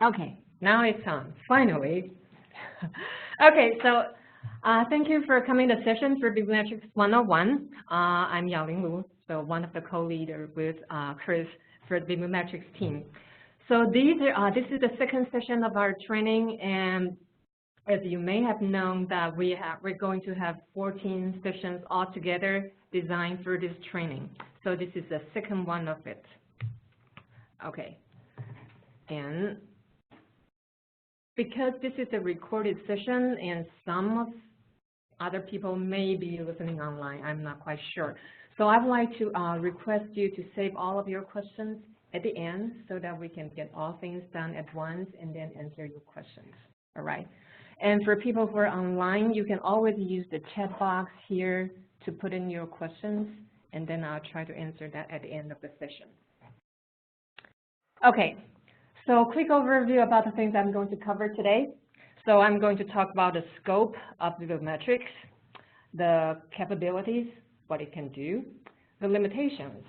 Okay, now it's on, finally. Okay, so thank you for coming to session for Bibliometrics 101. I'm Yaoling Lu, so one of the co-leaders with Chris for the Bibliometrics team. So this is the second session of our training, and as you may have known that we're going to have 14 sessions altogether designed for this training. So this is the second one of it. Okay, and because this is a recorded session and some of other people may be listening online, I'm not quite sure. So I would like to request you to save all of your questions at the end so that we can get all things done at once and then answer your questions, all right? And for people who are online, you can always use the chat box here to put in your questions, and then I'll try to answer that at the end of the session. Okay. So quick overview about the things I'm going to cover today. So I'm going to talk about the scope of bibliometrics, the capabilities, what it can do, the limitations,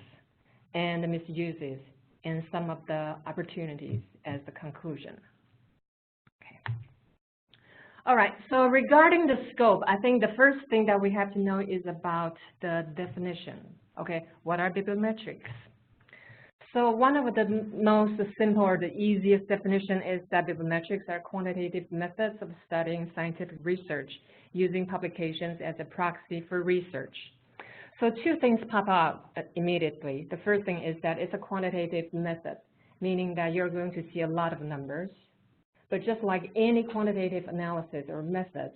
and the misuses, and some of the opportunities as the conclusion. Okay. All right, so regarding the scope, I think the first thing that we have to know is about the definition. Okay, what are bibliometrics? So one of the most simple or the easiest definition is that bibliometrics are quantitative methods of studying scientific research using publications as a proxy for research. So two things pop out immediately. The first thing is that it's a quantitative method, meaning that you're going to see a lot of numbers. But just like any quantitative analysis or methods,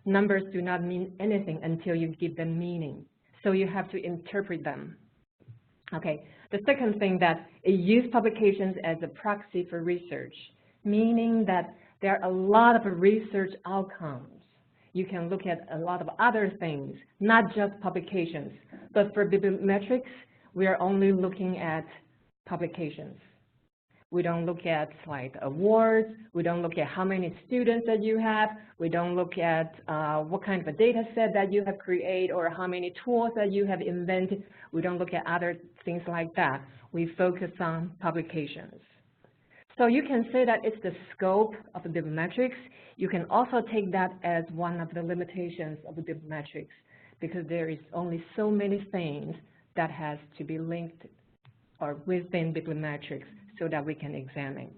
numbers do not mean anything until you give them meaning. So you have to interpret them. Okay. The second thing that it uses publications as a proxy for research, meaning that there are a lot of research outcomes. You can look at a lot of other things, not just publications. But for bibliometrics, we are only looking at publications. We don't look at like awards. We don't look at how many students that you have. We don't look at what kind of a data set that you have created or how many tools that you have invented. We don't look at other things like that. We focus on publications. So you can say that it's the scope of the bibliometrics. You can also take that as one of the limitations of the bibliometrics because there is only so many things that has to be linked or within bibliometrics so that we can examine.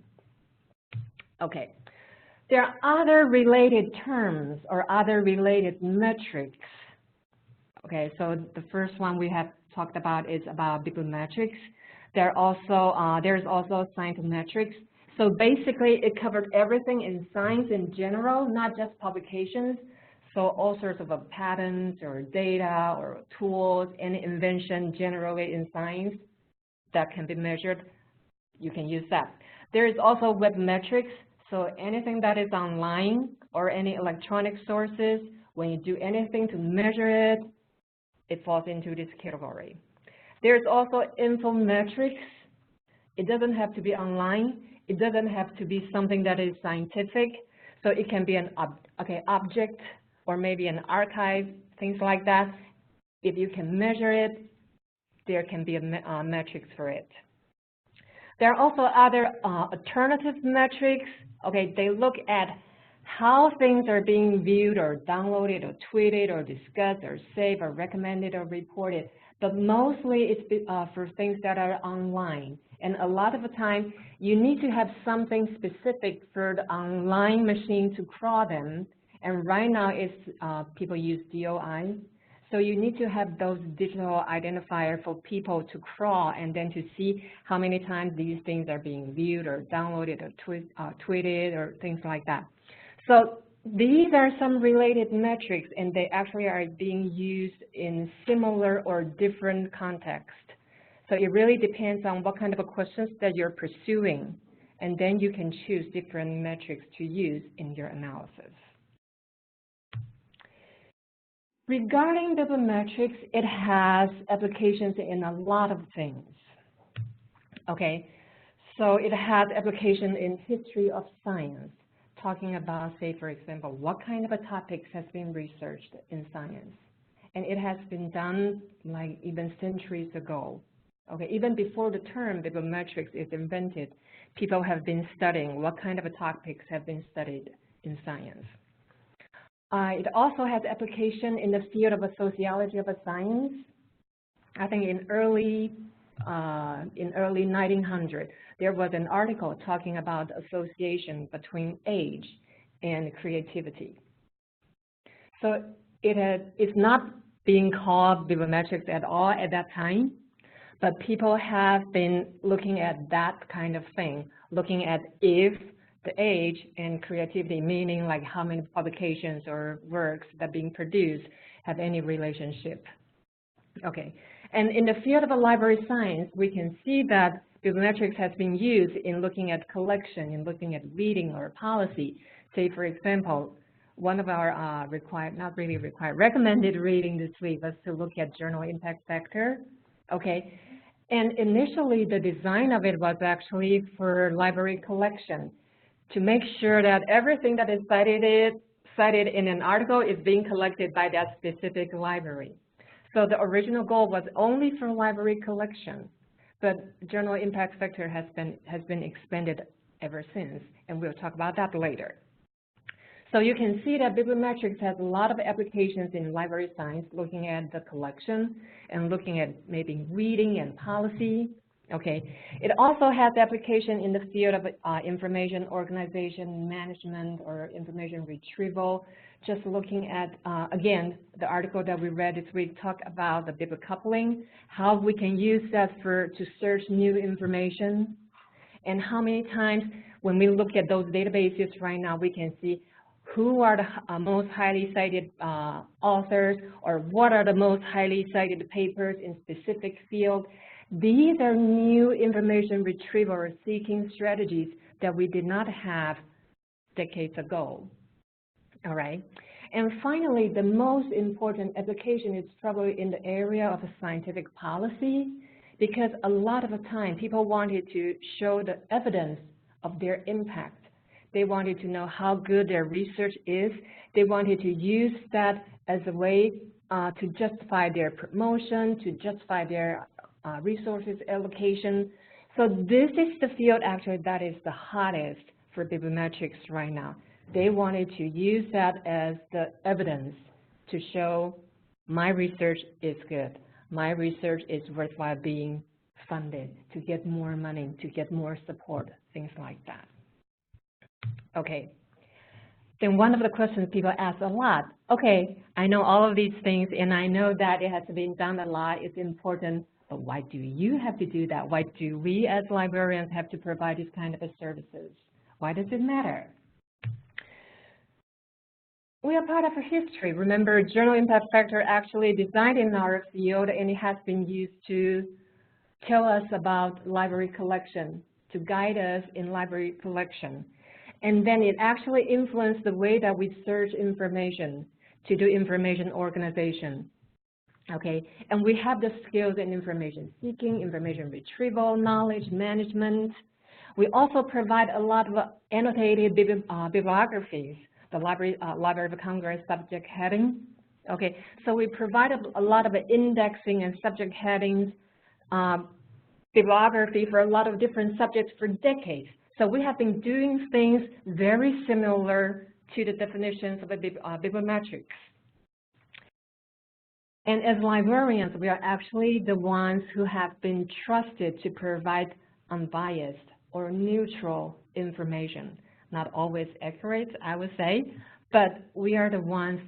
Okay, there are other related terms or other related metrics. Okay, so the first one we have talked about is about bibliometrics. There's also scientometrics. So basically, it covered everything in science in general, not just publications. So all sorts of patents or data or tools, any invention generally in science that can be measured, you can use that. There is also web metrics. So anything that is online or any electronic sources, when you do anything to measure it, it falls into this category. There's also infometrics. It doesn't have to be online. It doesn't have to be something that is scientific. So it can be an object or maybe an archive, things like that. If you can measure it, there can be a metrics for it. There are also other alternative metrics. Okay, they look at how things are being viewed or downloaded or tweeted or discussed or saved or recommended or reported. But mostly it's for things that are online. And a lot of the time, you need to have something specific for the online machine to crawl them. And right now, people use DOI. So you need to have those digital identifiers for people to crawl and then to see how many times these things are being viewed or downloaded or tweeted or things like that. So these are some related metrics, and they actually are being used in similar or different contexts. So it really depends on what kind of questions that you're pursuing, and then you can choose different metrics to use in your analysis. Regarding bibliometrics, it has applications in a lot of things. Okay, so it has application in history of science, talking about, say, for example, what kind of a topics has been researched in science. And it has been done like even centuries ago. Okay, even before the term bibliometrics is invented, people have been studying, what kind of topics have been studied in science. It also has application in the field of sociology of science. I think in early 1900, there was an article talking about association between age and creativity. So it's not being called bibliometrics at all at that time, but people have been looking at that kind of thing, looking at if the age and creativity, meaning like how many publications or works that are being produced have any relationship. Okay, and in the field of library science, we can see that bibliometrics has been used in looking at collection, in looking at reading or policy. Say, for example, one of our recommended reading this week was to look at journal impact factor. Okay, and initially the design of it was actually for library collection, to make sure that everything that is cited in an article is being collected by that specific library. So the original goal was only for library collection, but journal impact factor has been expanded ever since, and we'll talk about that later. So you can see that bibliometrics has a lot of applications in library science, looking at the collection and looking at maybe reading and policy. Okay, it also has application in the field of information organization, management, or information retrieval. Just looking at, again, the article that we read this week talked about the bibliocoupling, how we can use that to search new information, and how many times when we look at those databases right now, we can see who are the most highly cited authors, or what are the most highly cited papers in specific fields. These are new information retrieval or seeking strategies that we did not have decades ago. All right. And finally, the most important application is probably in the area of scientific policy, because a lot of the time people wanted to show the evidence of their impact. They wanted to know how good their research is. They wanted to use that as a way to justify their promotion, to justify their resources allocation. So this is the field actually that is the hottest for bibliometrics right now. They wanted to use that as the evidence to show my research is good. My research is worthwhile being funded, to get more money, to get more support, things like that. Okay. Then one of the questions people ask a lot, okay, I know all of these things and I know that it has been done a lot, it's important, but why do you have to do that? Why do we as librarians have to provide these kind of services? Why does it matter? We are part of a history. Remember, journal impact factor actually designed in our field, and it has been used to tell us about library collection, to guide us in library collection. And then it actually influenced the way that we search information, to do information organization. Okay, and we have the skills in information seeking, information retrieval, knowledge management. We also provide a lot of annotated bibliographies, the Library of Congress subject heading. Okay, so we provide a lot of indexing and subject headings, bibliography for a lot of different subjects for decades. So we have been doing things very similar to the definitions of bibliometrics. And as librarians, we are actually the ones who have been trusted to provide unbiased or neutral information. Not always accurate, I would say, but we are the ones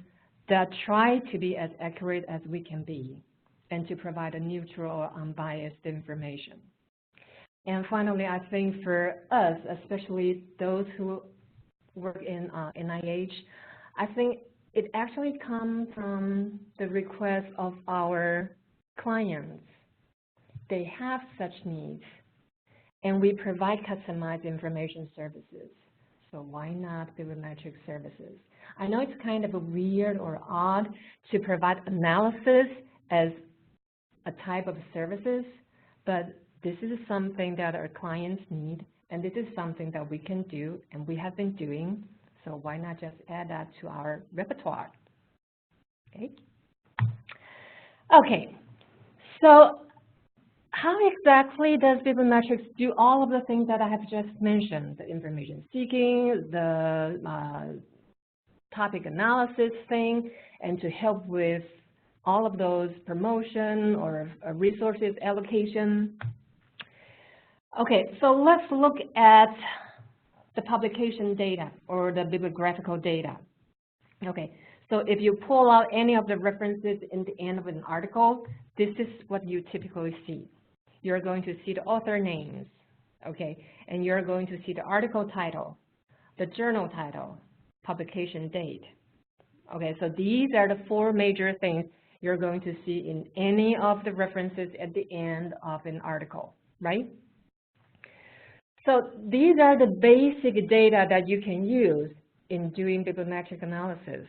that try to be as accurate as we can be and to provide a neutral or unbiased information. And finally, I think for us, especially those who work in NIH, I think it actually comes from the request of our clients. They have such needs, and we provide customized information services. So why not bibliometric services? I know it's kind of weird or odd to provide analysis as a type of services, but this is something that our clients need, and this is something that we can do, and we have been doing. So why not just add that to our repertoire? Okay. Okay. So how exactly does Bibliometrics do all of the things that I have just mentioned? The information seeking, the topic analysis thing, and to help with all of those promotion or resources allocation. Okay, so let's look at the publication data or the bibliographical data. Okay, so if you pull out any of the references in the end of an article, this is what you typically see. You're going to see the author names, okay, and you're going to see the article title, the journal title, publication date. Okay, so these are the 4 major things you're going to see in any of the references at the end of an article, right? So these are the basic data that you can use in doing bibliometric analysis.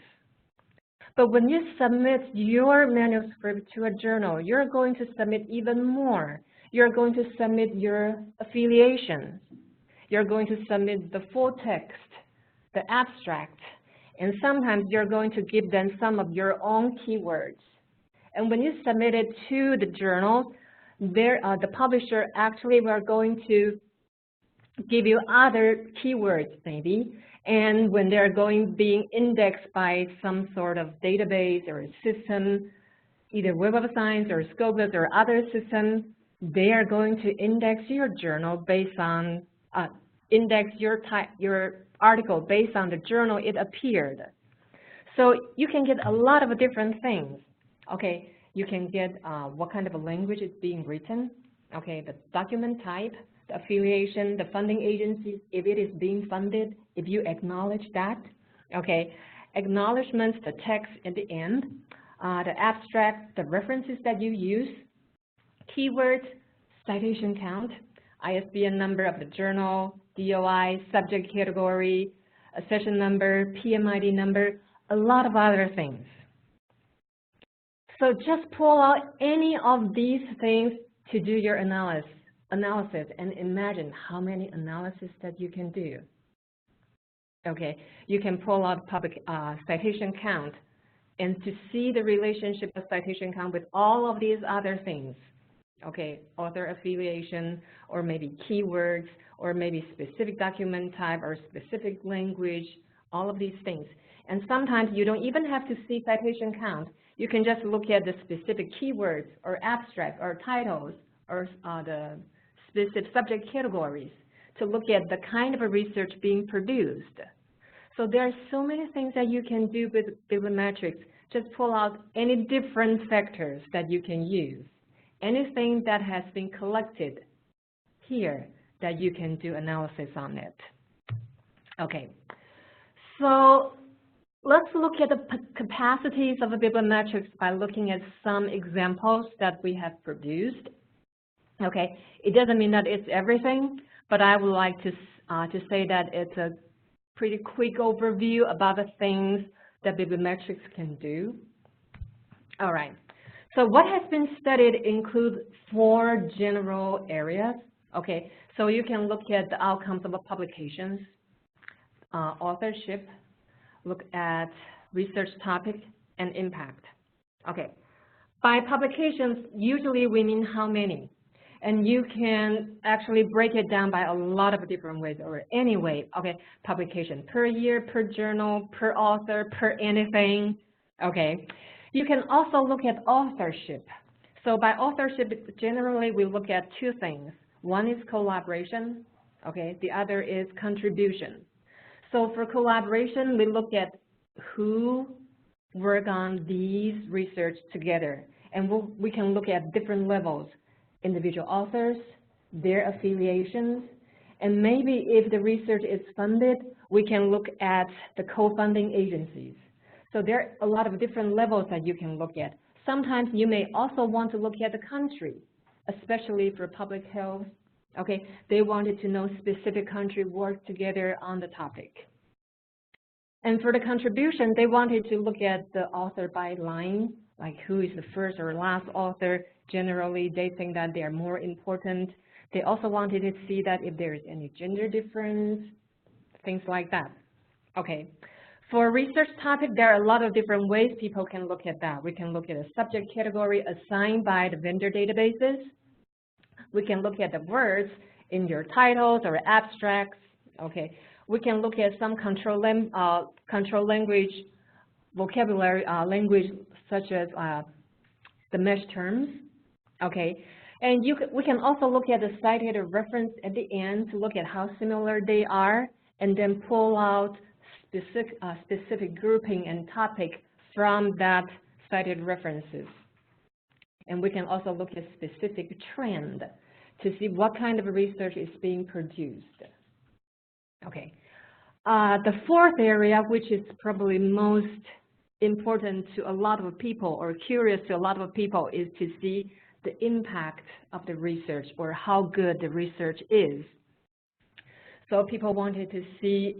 But when you submit your manuscript to a journal, you're going to submit even more. You're going to submit your affiliations. You're going to submit the full text, the abstract, and sometimes you're going to give them some of your own keywords. And when you submit it to the journal, the publisher actually are going to give you other keywords maybe, and when they're being indexed by some sort of database or a system, either Web of Science or Scopus or other system, they are going to index your journal based on, index your article based on the journal it appeared. So you can get a lot of different things. Okay, you can get what kind of a language is being written, okay, the document type, the affiliation, the funding agency, if it is being funded, if you acknowledge that, okay, acknowledgements, the text at the end, the abstract, the references that you use, keywords, citation count, ISBN number of the journal, DOI, subject category, a session number, PMID number, a lot of other things. So just pull out any of these things to do your analysis and imagine how many analyses that you can do. Okay, you can pull out public citation count and to see the relationship of citation count with all of these other things. Okay, author affiliation, or maybe keywords, or maybe specific document type or specific language, all of these things. And sometimes you don't even have to see citation count. You can just look at the specific keywords or abstract or titles or the specific subject categories to look at the kind of a research being produced. So there are so many things that you can do with bibliometrics. Just pull out any different factors that you can use. Anything that has been collected here that you can do analysis on it. Okay, so let's look at the capacities of a bibliometrics by looking at some examples that we have produced. Okay, it doesn't mean that it's everything, but I would like to say that it's a pretty quick overview about the things that bibliometrics can do. All right. So what has been studied includes 4 general areas. Okay, so you can look at the outcomes of the publications, authorship, look at research topic, and impact. Okay, by publications, usually we mean how many. And you can actually break it down by a lot of different ways or any way. Okay, publication per year, per journal, per author, per anything. Okay. You can also look at authorship. So by authorship, generally we look at 2 things. One is collaboration, okay? The other is contribution. So for collaboration, we look at who work on these research together. And we can look at different levels, individual authors, their affiliations, and maybe if the research is funded, we can look at the co-funding agencies. So there are a lot of different levels that you can look at. Sometimes you may also want to look at the country, especially for public health. Okay, they wanted to know specific country work together on the topic. And for the contribution, they wanted to look at the author by line, like who is the first or last author. Generally, they think that they are more important. They also wanted to see that if there is any gender difference, things like that. Okay. For a research topic, there are a lot of different ways people can look at that. We can look at a subject category assigned by the vendor databases. We can look at the words in your titles or abstracts. Okay, we can look at some control language, vocabulary language such as the mesh terms. Okay, and we can also look at the cited reference at the end to look at how similar they are, and then pull out specific grouping and topic from that cited references. And we can also look at specific trend to see what kind of research is being produced. Okay. The fourth area, which is probably most important to a lot of people or curious to a lot of people, is to see the impact of the research or how good the research is. So people wanted to see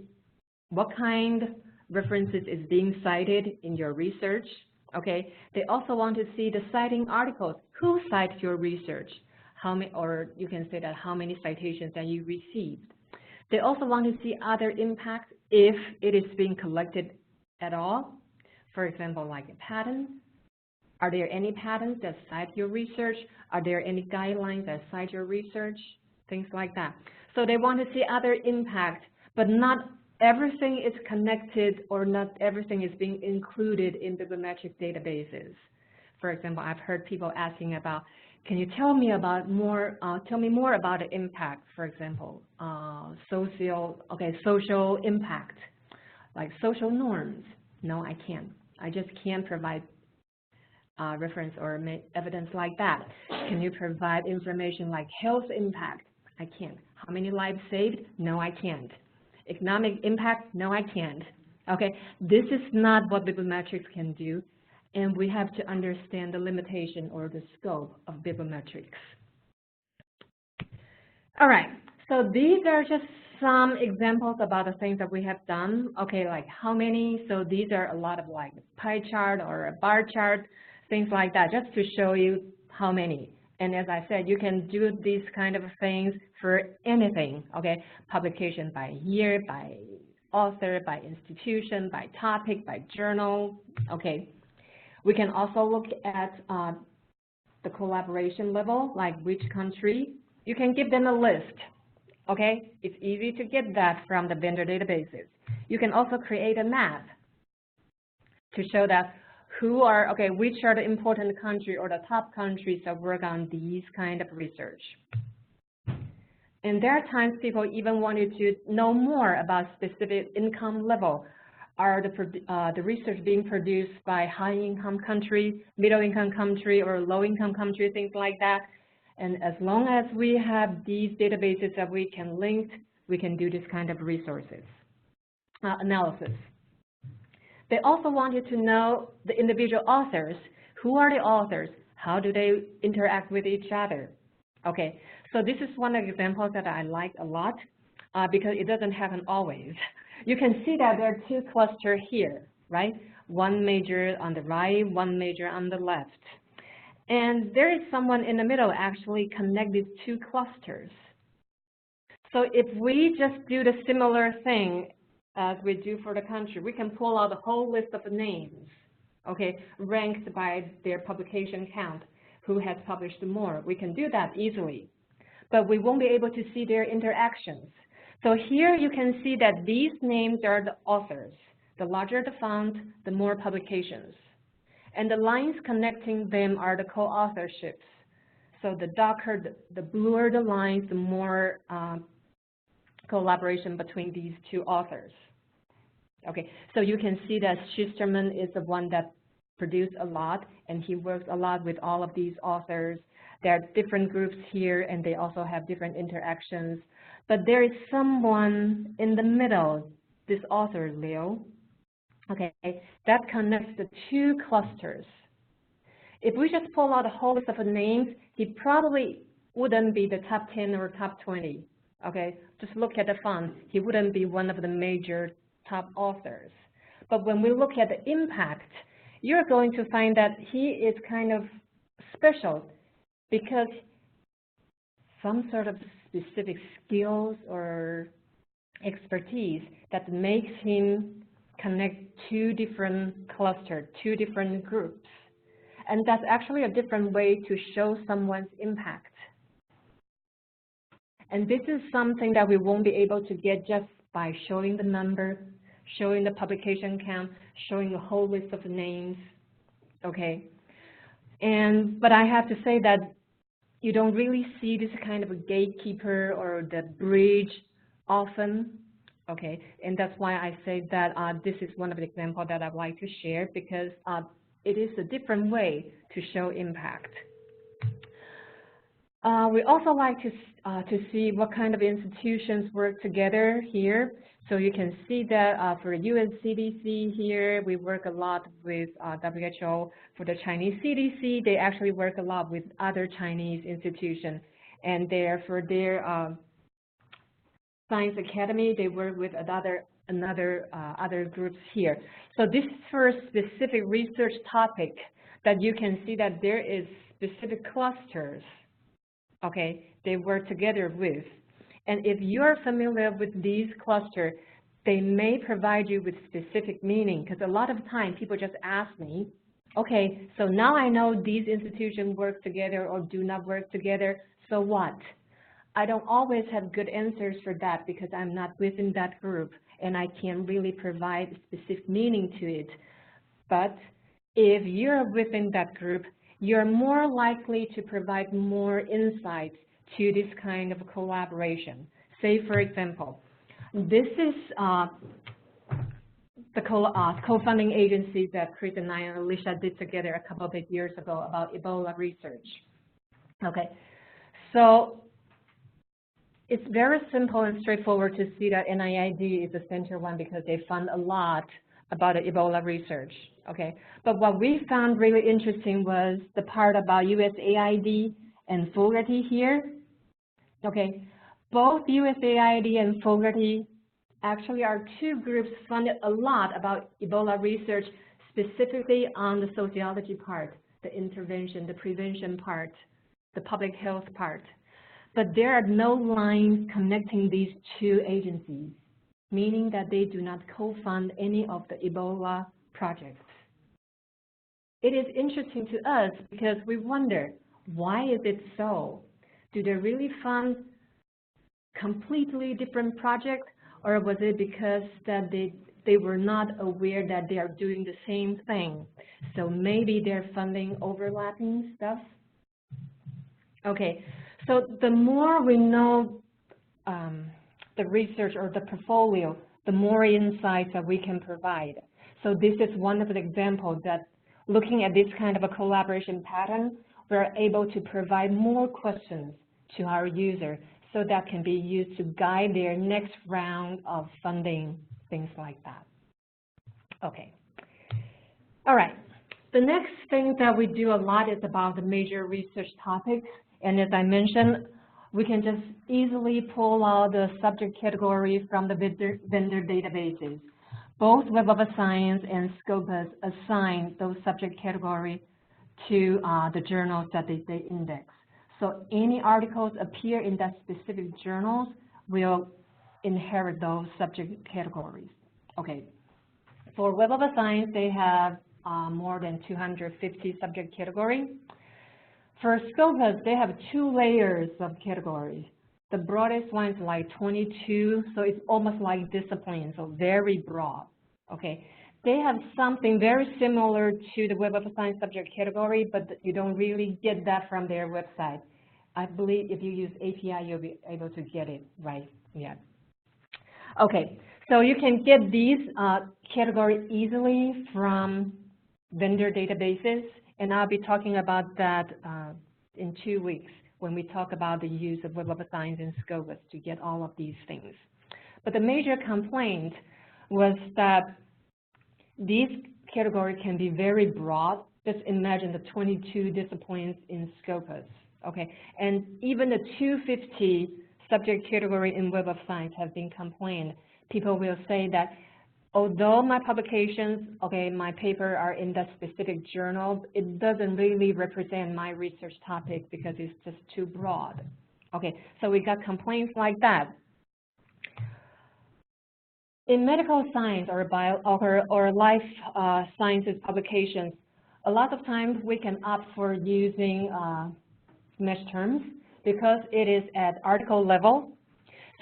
what kind of references is being cited in your research. Okay. They also want to see the citing articles. Who cites your research? How many, or you can say that how many citations that you received. They also want to see other impacts if it is being collected at all. For example, like a patent. Are there any patents that cite your research? Are there any guidelines that cite your research? Things like that. So they want to see other impact, but not everything is connected or not everything is being included in bibliometric databases. For example, I've heard people asking about, can you tell me about more about the impact, for example, social impact, like social norms. No, I can't. I just can't provide reference or evidence like that. Can you provide information like health impact? I can't. How many lives saved? No, I can't. Economic impact? No, I can't. Okay, this is not what bibliometrics can do, and we have to understand the limitation or the scope of bibliometrics. All right, so these are just some examples about the things that we have done. Okay, like how many? So these are a lot of like pie chart or a bar chart, things like that, just to show you how many. And as I said, you can do these kind of things for anything, okay? Publication by year, by author, by institution, by topic, by journal, okay? We can also look at the collaboration level, like which country. You can give them a list, okay? It's easy to get that from the vendor databases. You can also create a map to show that which are the important country or the top countries that work on these kind of research. And there are times people even wanted to know more about specific income level. Are the research being produced by high-income country, middle-income country, or low-income country, things like that? And as long as we have these databases that we can link, we can do this kind of resources analysis. They also wanted to know the individual authors. Who are the authors? How do they interact with each other? Okay, so this is one example that I like a lot because it doesn't happen always. You can see that there are two clusters here, right? One major on the right, one major on the left. And there is someone in the middle actually connect these two clusters. So if we just do the similar thing as we do for the country, we can pull out a whole list of names, okay, ranked by their publication count, who has published more. We can do that easily, but we won't be able to see their interactions. So here you can see that these names are the authors. The larger the font, the more publications. And the lines connecting them are the co-authorships. So the darker, the bluer the lines, the more collaboration between these two authors. Okay, so you can see that Schusterman is the one that produced a lot, and he works a lot with all of these authors. There are different groups here, and they also have different interactions. But there is someone in the middle, this author, Leo, okay, that connects the two clusters. If we just pull out a whole list of names, he probably wouldn't be the top 10 or top 20, okay? Just look at the font. He wouldn't be one of the major top authors. But when we look at the impact, you're going to find that he is kind of special because some sort of specific skills or expertise that makes him connect two different clusters, two different groups. And that's actually a different way to show someone's impact. And this is something that we won't be able to get just by showing the number, showing the publication count, showing a whole list of names, okay? But I have to say that you don't really see this kind of a gatekeeper or the bridge often, okay? And that's why I say that this is one of the examples that I'd like to share, because it is a different way to show impact. We also like to see what kind of institutions work together here. So you can see that for US CDC here, we work a lot with WHO. For the Chinese CDC, they actually work a lot with other Chinese institutions. And for their Science Academy, they work with other groups here. So this is for a specific research topic that you can see that there is specific clusters, okay, they work together with. And if you're familiar with these clusters, they may provide you with specific meaning, because a lot of time people just ask me, okay, so now I know these institutions work together or do not work together, so what? I don't always have good answers for that because I'm not within that group and I can't really provide specific meaning to it. But if you're within that group, you're more likely to provide more insights to this kind of collaboration. Say, for example, this is the co-funding agency that Chris and I and Alicia did together a couple of years ago about Ebola research. Okay, so it's very simple and straightforward to see that NIAID is the center one because they fund a lot about the Ebola research, okay? But what we found really interesting was the part about USAID and Fogarty here, okay? Both USAID and Fogarty actually are two groups funded a lot about Ebola research, specifically on the sociology part, the intervention, the prevention part, the public health part. But there are no lines connecting these two agencies, meaning that they do not co-fund any of the Ebola projects. It is interesting to us because we wonder, why is it so? Do they really fund completely different projects, or was it because that they were not aware that they are doing the same thing? So maybe they're funding overlapping stuff? Okay, so the more we know the research or the portfolio, the more insights that we can provide. So this is one of the examples that looking at this kind of a collaboration pattern, we're able to provide more questions to our user so that can be used to guide their next round of funding, things like that. Okay. All right. The next thing that we do a lot is about the major research topics. And as I mentioned, we can just easily pull out the subject category from the vendor databases. Both Web of Science and Scopus assign those subject categories to the journals that they index. So any articles appear in that specific journals will inherit those subject categories. Okay. For Web of Science, they have more than 250 subject categories. For Scopus, they have 2 layers of categories. The broadest one is like 22, so it's almost like discipline, so very broad. Okay, they have something very similar to the Web of Science subject category, but you don't really get that from their website. I believe if you use API, you'll be able to get it right. Yeah. Okay, so you can get these categories easily from vendor databases. And I'll be talking about that in 2 weeks when we talk about the use of Web of Science and Scopus to get all of these things. But the major complaint was that these categories can be very broad. Just imagine the 22 disciplines in Scopus, okay? And even the 250 subject category in Web of Science have been complained. People will say that although my publications, okay, my paper are in that specific journal, it doesn't really represent my research topic because it's just too broad. Okay, so we got complaints like that. In medical science or life sciences publications, a lot of times we can opt for using mesh terms. because it is at article level,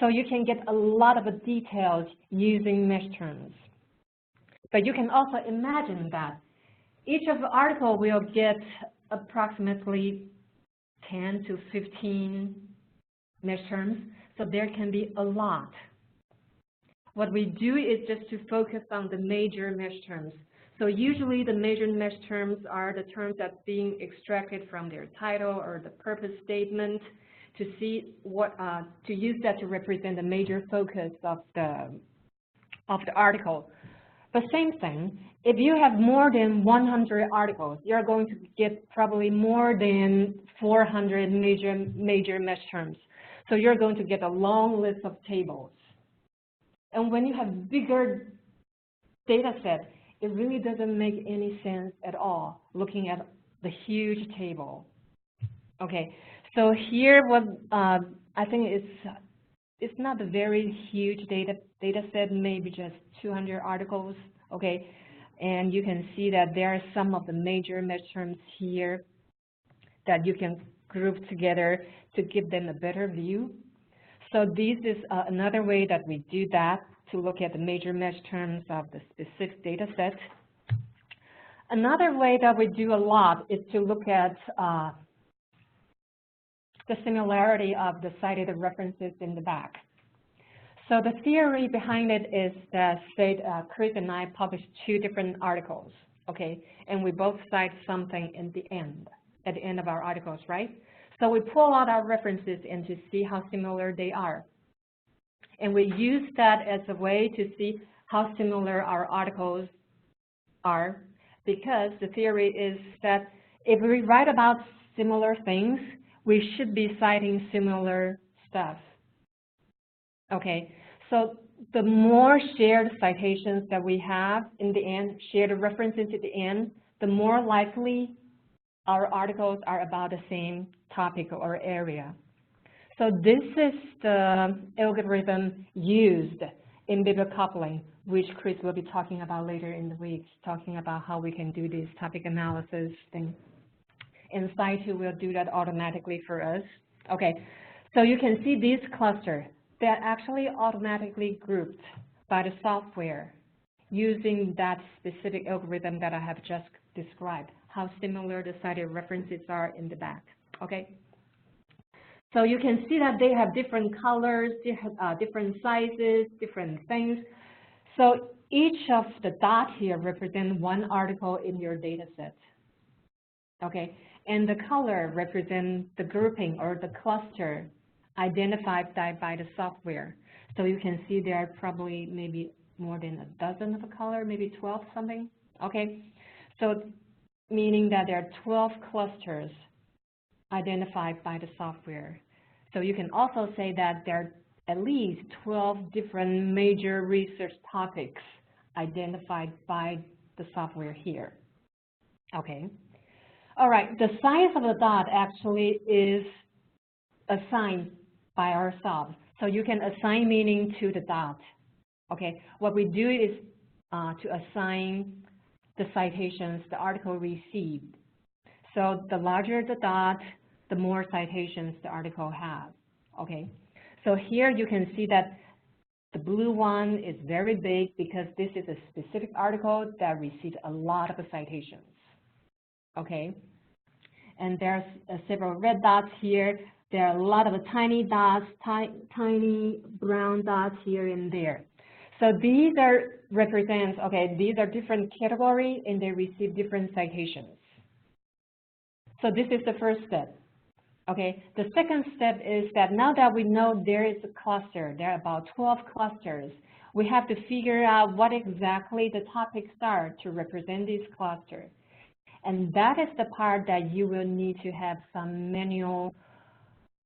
so you can get a lot of details using mesh terms. But you can also imagine that each of the article will get approximately 10 to 15 mesh terms, so there can be a lot. What we do is just to focus on the major mesh terms. So usually the major mesh terms are the terms that's being extracted from their title or the purpose statement to see what, to use that to represent the major focus of the article. But same thing, if you have more than 100 articles, you're going to get probably more than 400 major mesh terms. So you're going to get a long list of tables. And when you have bigger data set, it really doesn't make any sense at all looking at the huge table. Okay, so here what I think it's not a very huge data set, maybe just 200 articles. Okay, and you can see that there are some of the major mesh terms here that you can group together to give them a better view. So this is another way that we do that, to look at the major mesh terms of the specific data set. Another way that we do a lot is to look at the similarity of the cited references in the back. So the theory behind it is that, say, Chris and I published 2 different articles, okay, and we both cite something in the end, at the end of our articles, right? So we pull out our references and to see how similar they are. And we use that as a way to see how similar our articles are, because the theory is that if we write about similar things, we should be citing similar stuff. Okay, so the more shared citations that we have in the end, shared references at the end, the more likely our articles are about the same topic or area. So this is the algorithm used in bibliocoupling, which Chris will be talking about later in the week, talking about how we can do this topic analysis thing. And Scitu will do that automatically for us. Okay, so you can see these clusters. They're actually automatically grouped by the software using that specific algorithm that I have just described, how similar the cited references are in the back. Okay. So you can see that they have different colors, different sizes, different things. So each of the dots here represent one article in your data set. Okay, and the color represents the grouping or the cluster identified by the software. So you can see there are probably maybe more than a dozen of a color, maybe 12 something. Okay, so meaning that there are 12 clusters identified by the software. So you can also say that there are at least 12 different major research topics identified by the software here. Okay. All right, the size of the dot actually is assigned by ourselves. So you can assign meaning to the dot. Okay, what we do is to assign the citations the article received. So the larger the dot, the more citations the article has. Okay, so here you can see that the blue one is very big because this is a specific article that received a lot of citations. Okay, and there's several red dots here. There are a lot of tiny dots, tiny brown dots here and there. So these are represents, okay, these are different categories and they receive different citations. So this is the first step. Okay, the second step is that now that we know there is a cluster, there are about 12 clusters, we have to figure out what exactly the topics are to represent these clusters. And that is the part that you will need to have some manual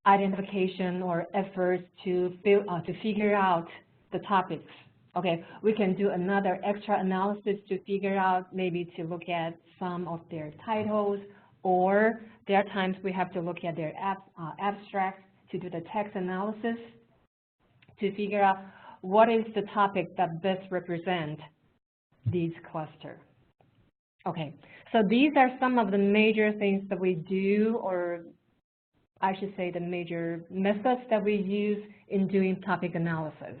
identification or efforts to figure out the topics. Okay, we can do another extra analysis to figure out, maybe to look at some of their titles, or there are times we have to look at their abstracts to do the text analysis to figure out what is the topic that best represents these clusters. Okay, so these are some of the major things that we do or I should say, the major methods that we use in doing topic analysis.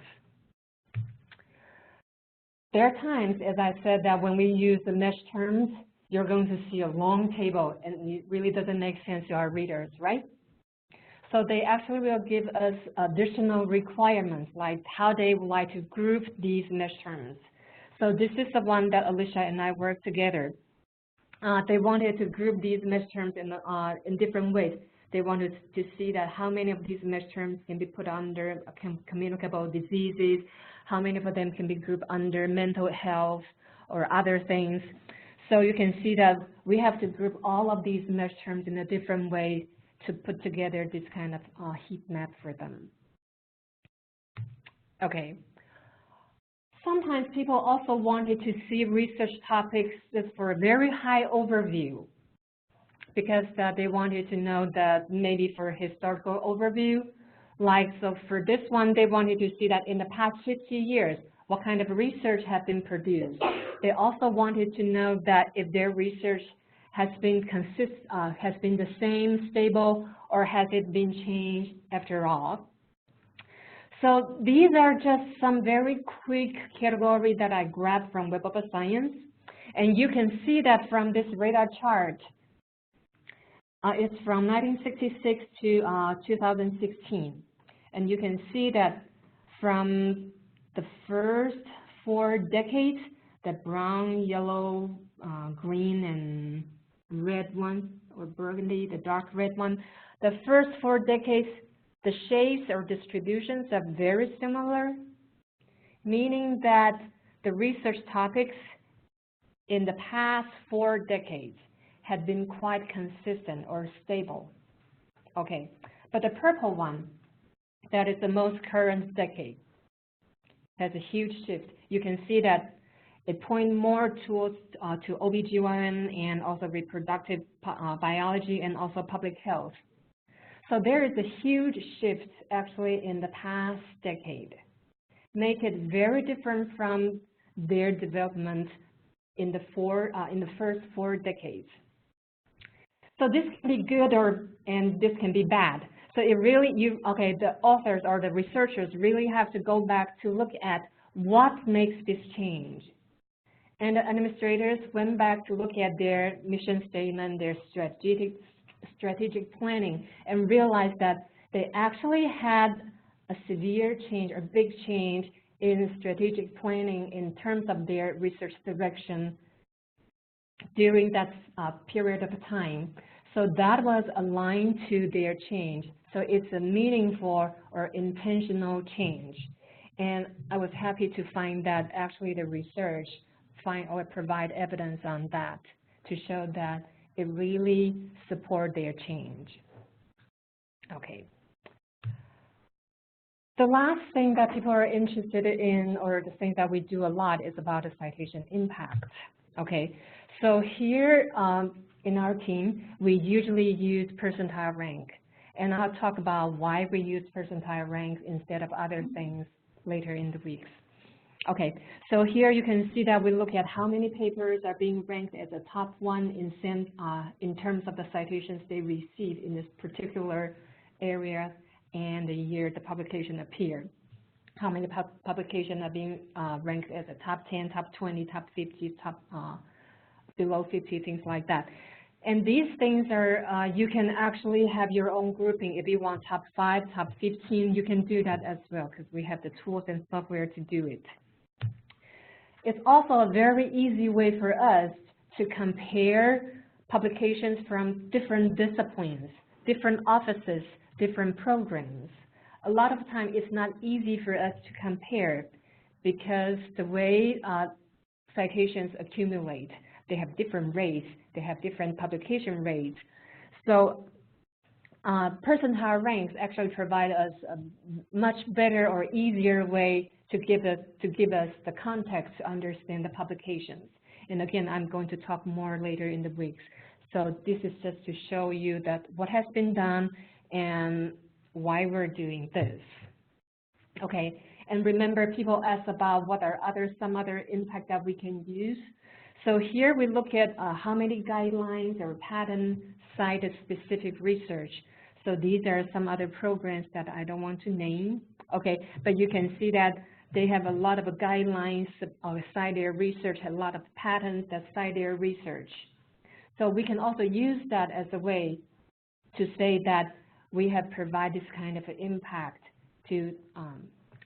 There are times, as I said, that when we use the mesh terms, you're going to see a long table, and it really doesn't make sense to our readers, right? So they actually will give us additional requirements, like how they would like to group these mesh terms. So this is the one that Alicia and I worked together. They wanted to group these mesh terms in different ways. They wanted to see that how many of these mesh terms can be put under communicable diseases, how many of them can be grouped under mental health or other things. So you can see that we have to group all of these mesh terms in a different way to put together this kind of heat map for them. Okay. Sometimes people also wanted to see research topics just for a very high overview, because they wanted to know that maybe for a historical overview, like, so for this one, they wanted to see that in the past 50 years, what kind of research has been produced. They also wanted to know that if their research has been the same, stable, or has it been changed after all. So these are just some very quick categories that I grabbed from Web of Science. And you can see that from this radar chart. It's from 1966 to 2016. And you can see that from the first 4 decades, the brown, yellow, green, and red one, or burgundy, the dark red one, the first 4 decades, the shapes or distributions are very similar, meaning that the research topics in the past 4 decades had been quite consistent or stable. Okay, but the purple one, that is the most current decade, has a huge shift. You can see that it points more towards to OBGYN and also reproductive biology and also public health. So there is a huge shift actually in the past decade, make it very different from their development in the first 4 decades. So this can be good and this can be bad. So it really, the authors or the researchers really have to go back to look at what makes this change. And the administrators went back to look at their mission statement, their strategic planning, and realized that they actually had a severe change or big change in strategic planning in terms of their research direction during that period of time. So that was aligned to their change. So it's a meaningful or intentional change. And I was happy to find that actually the research provide evidence on that to show that it really support their change. Okay. The last thing that people are interested in, or the thing that we do a lot, is about the citation impact. Okay, so here in our team, we usually use percentile rank. And I'll talk about why we use percentile rank instead of other things later in the weeks. Okay, so here you can see that we look at how many papers are being ranked as a top one in terms of the citations they receive in this particular area and the year the publication appeared. How many publications are being ranked as a top 10, top 20, top 50, top below 50, things like that. And these things are, you can actually have your own grouping. If you want top 5, top 15, you can do that as well, because we have the tools and software to do it. It's also a very easy way for us to compare publications from different disciplines, different offices, different programs. A lot of the time, it's not easy for us to compare because the way citations accumulate, they have different rates, they have different publication rates. So percentile ranks actually provide us a much better or easier way to give us the context to understand the publications. And again, I'm going to talk more later in the weeks. So this is just to show you that what has been done and why we're doing this. Okay, and remember, people ask about what are some other impact that we can use. So here we look at how many guidelines or patents cite a specific research. So these are some other programs that I don't want to name. Okay, but you can see that they have a lot of guidelines cite their research, a lot of patents that cite their research. So we can also use that as a way to say that we have provided this kind of impact to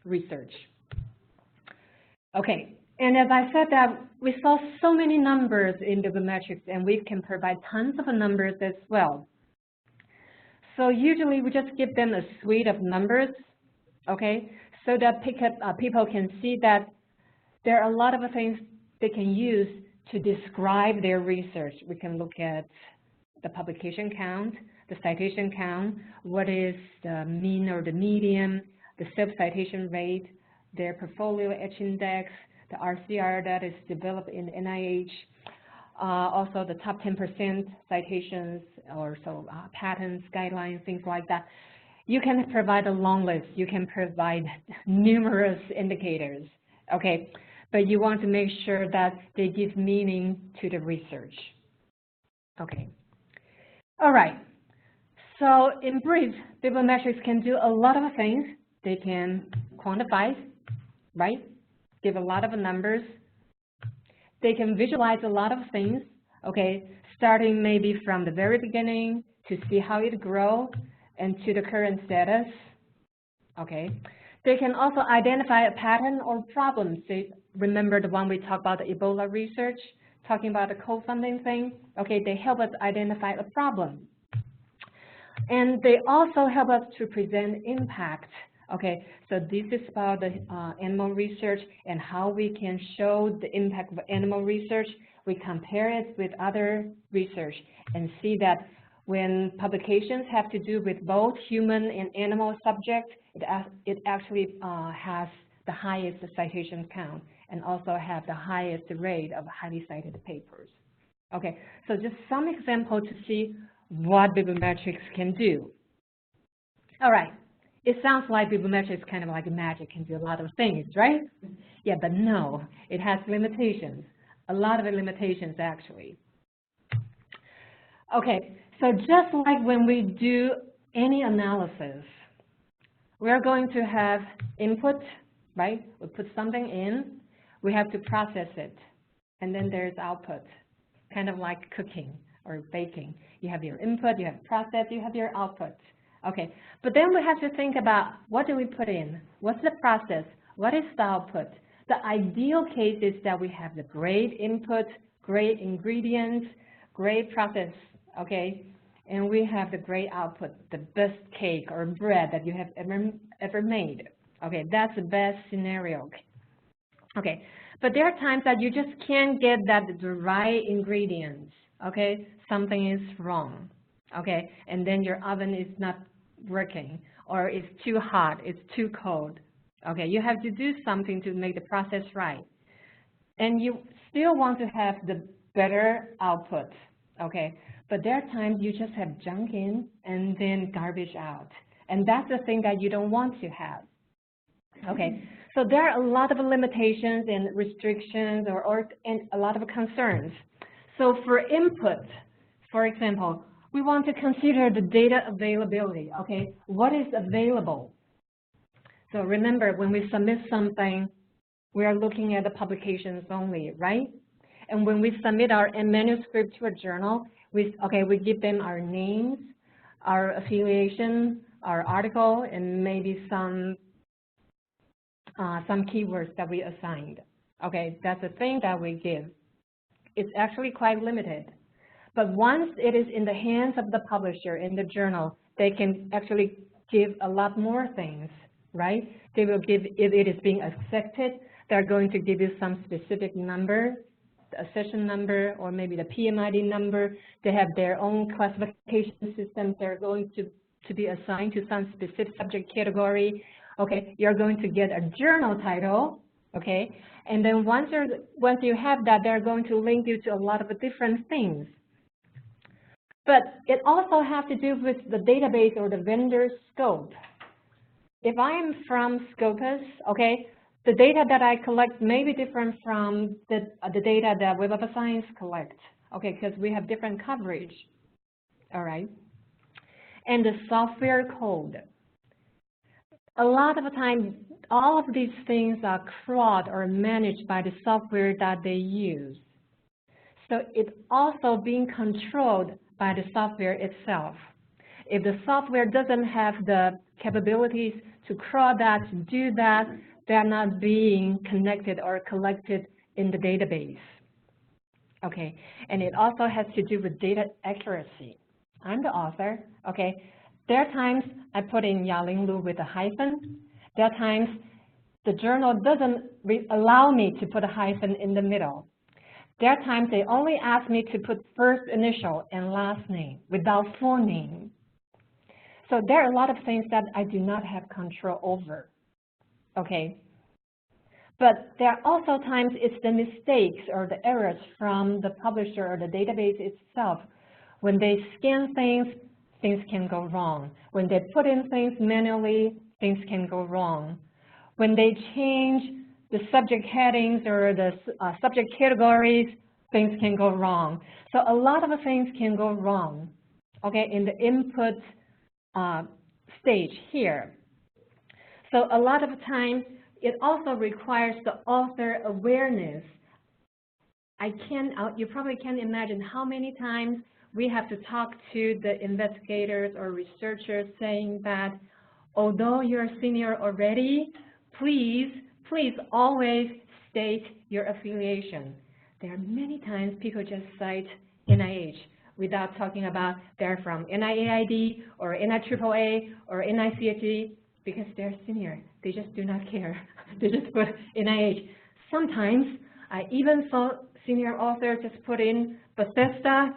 research. Okay, and as I said that we saw so many numbers in bibliometrics, and we can provide tons of numbers as well. So usually we just give them a suite of numbers, okay, so that people can see that there are a lot of things they can use to describe their research. We can look at the publication count, the citation count, what is the mean or the median, the self-citation rate, their portfolio H-index, the RCR that is developed in NIH, also the top 10% citations or so patents, guidelines, things like that. You can provide a long list. You can provide numerous indicators, okay? But you want to make sure that they give meaning to the research, okay? All right. So in brief, bibliometrics can do a lot of things. They can quantify, right? Give a lot of numbers. They can visualize a lot of things, okay? Starting maybe from the very beginning to see how it grows and to the current status, okay? They can also identify a pattern or problem. So remember the one we talked about, the Ebola research, talking about the co-funding thing? Okay, they help us identify a problem. And they also help us to present impact. Okay, so this is about the animal research and how we can show the impact of animal research. We compare it with other research and see that when publications have to do with both human and animal subjects, it actually has the highest citation count and also have the highest rate of highly cited papers. Okay, so just some example to see what bibliometrics can do. All right, it sounds like bibliometrics kind of like magic, can do a lot of things, right? Yeah, but no, it has limitations, a lot of limitations actually. Okay, so just like when we do any analysis, we're going to have input, right? We put something in, we have to process it, and then there's output, kind of like cooking or baking. You have your input, you have process, you have your output. Okay, but then we have to think about what do we put in? What's the process? What is the output? The ideal case is that we have the great input, great ingredients, great process, okay? And we have the great output, the best cake or bread that you have ever made. Okay, that's the best scenario. Okay, but there are times that you just can't get the right ingredients, okay? Something is wrong, okay? And then your oven is not working, or it's too hot, it's too cold. Okay, you have to do something to make the process right. And you still want to have the better output, okay? But there are times you just have junk in and then garbage out. And that's the thing that you don't want to have. Okay, so there are a lot of limitations and restrictions and a lot of concerns. So for input, for example, we want to consider the data availability, okay? What is available? So remember, when we submit something, we are looking at the publications only, right? And when we submit our manuscript to a journal, we give them our names, our affiliation, our article, and maybe some keywords that we assigned. Okay, that's the thing that we give. It's actually quite limited. But once it is in the hands of the publisher in the journal, they can actually give a lot more things, right? They will give, if it is being accepted, they're going to give you some specific number, the accession number, or maybe the PMID number. They have their own classification systems. They're going to be assigned to some specific subject category. Okay, you're going to get a journal title, okay? And then once you have that, they're going to link you to a lot of different things. But it also has to do with the database or the vendor scope. If I'm from Scopus, okay, the data that I collect may be different from the data that Web of Science collects, okay, because we have different coverage, all right? and the software code. A lot of the time, all of these things are crawled or managed by the software that they use. So it's also being controlled by the software itself. If the software doesn't have the capabilities to crawl that, to do that, they're not being connected or collected in the database. Okay, and it also has to do with data accuracy. I'm the author, okay. There are times I put in Yaling Lu with a hyphen. There are times the journal doesn't allow me to put a hyphen in the middle. There are times they only ask me to put first initial and last name without full name. So there are a lot of things that I do not have control over, okay? But there are also times it's the mistakes or the errors from the publisher or the database itself. When they scan things, things can go wrong. When they put in things manually, things can go wrong. When they change the subject headings or the subject categories, things can go wrong. So a lot of things can go wrong, okay, in the input stage here. So a lot of time, it also requires the author awareness. You probably can imagine how many times we have to talk to the investigators or researchers saying that, although you're senior already, please always state your affiliation. There are many times people just cite NIH without talking about they're from NIAID or NIAAA or NICHE because they're senior. They just do not care. They just put NIH. Sometimes I even saw senior authors just put in Bethesda,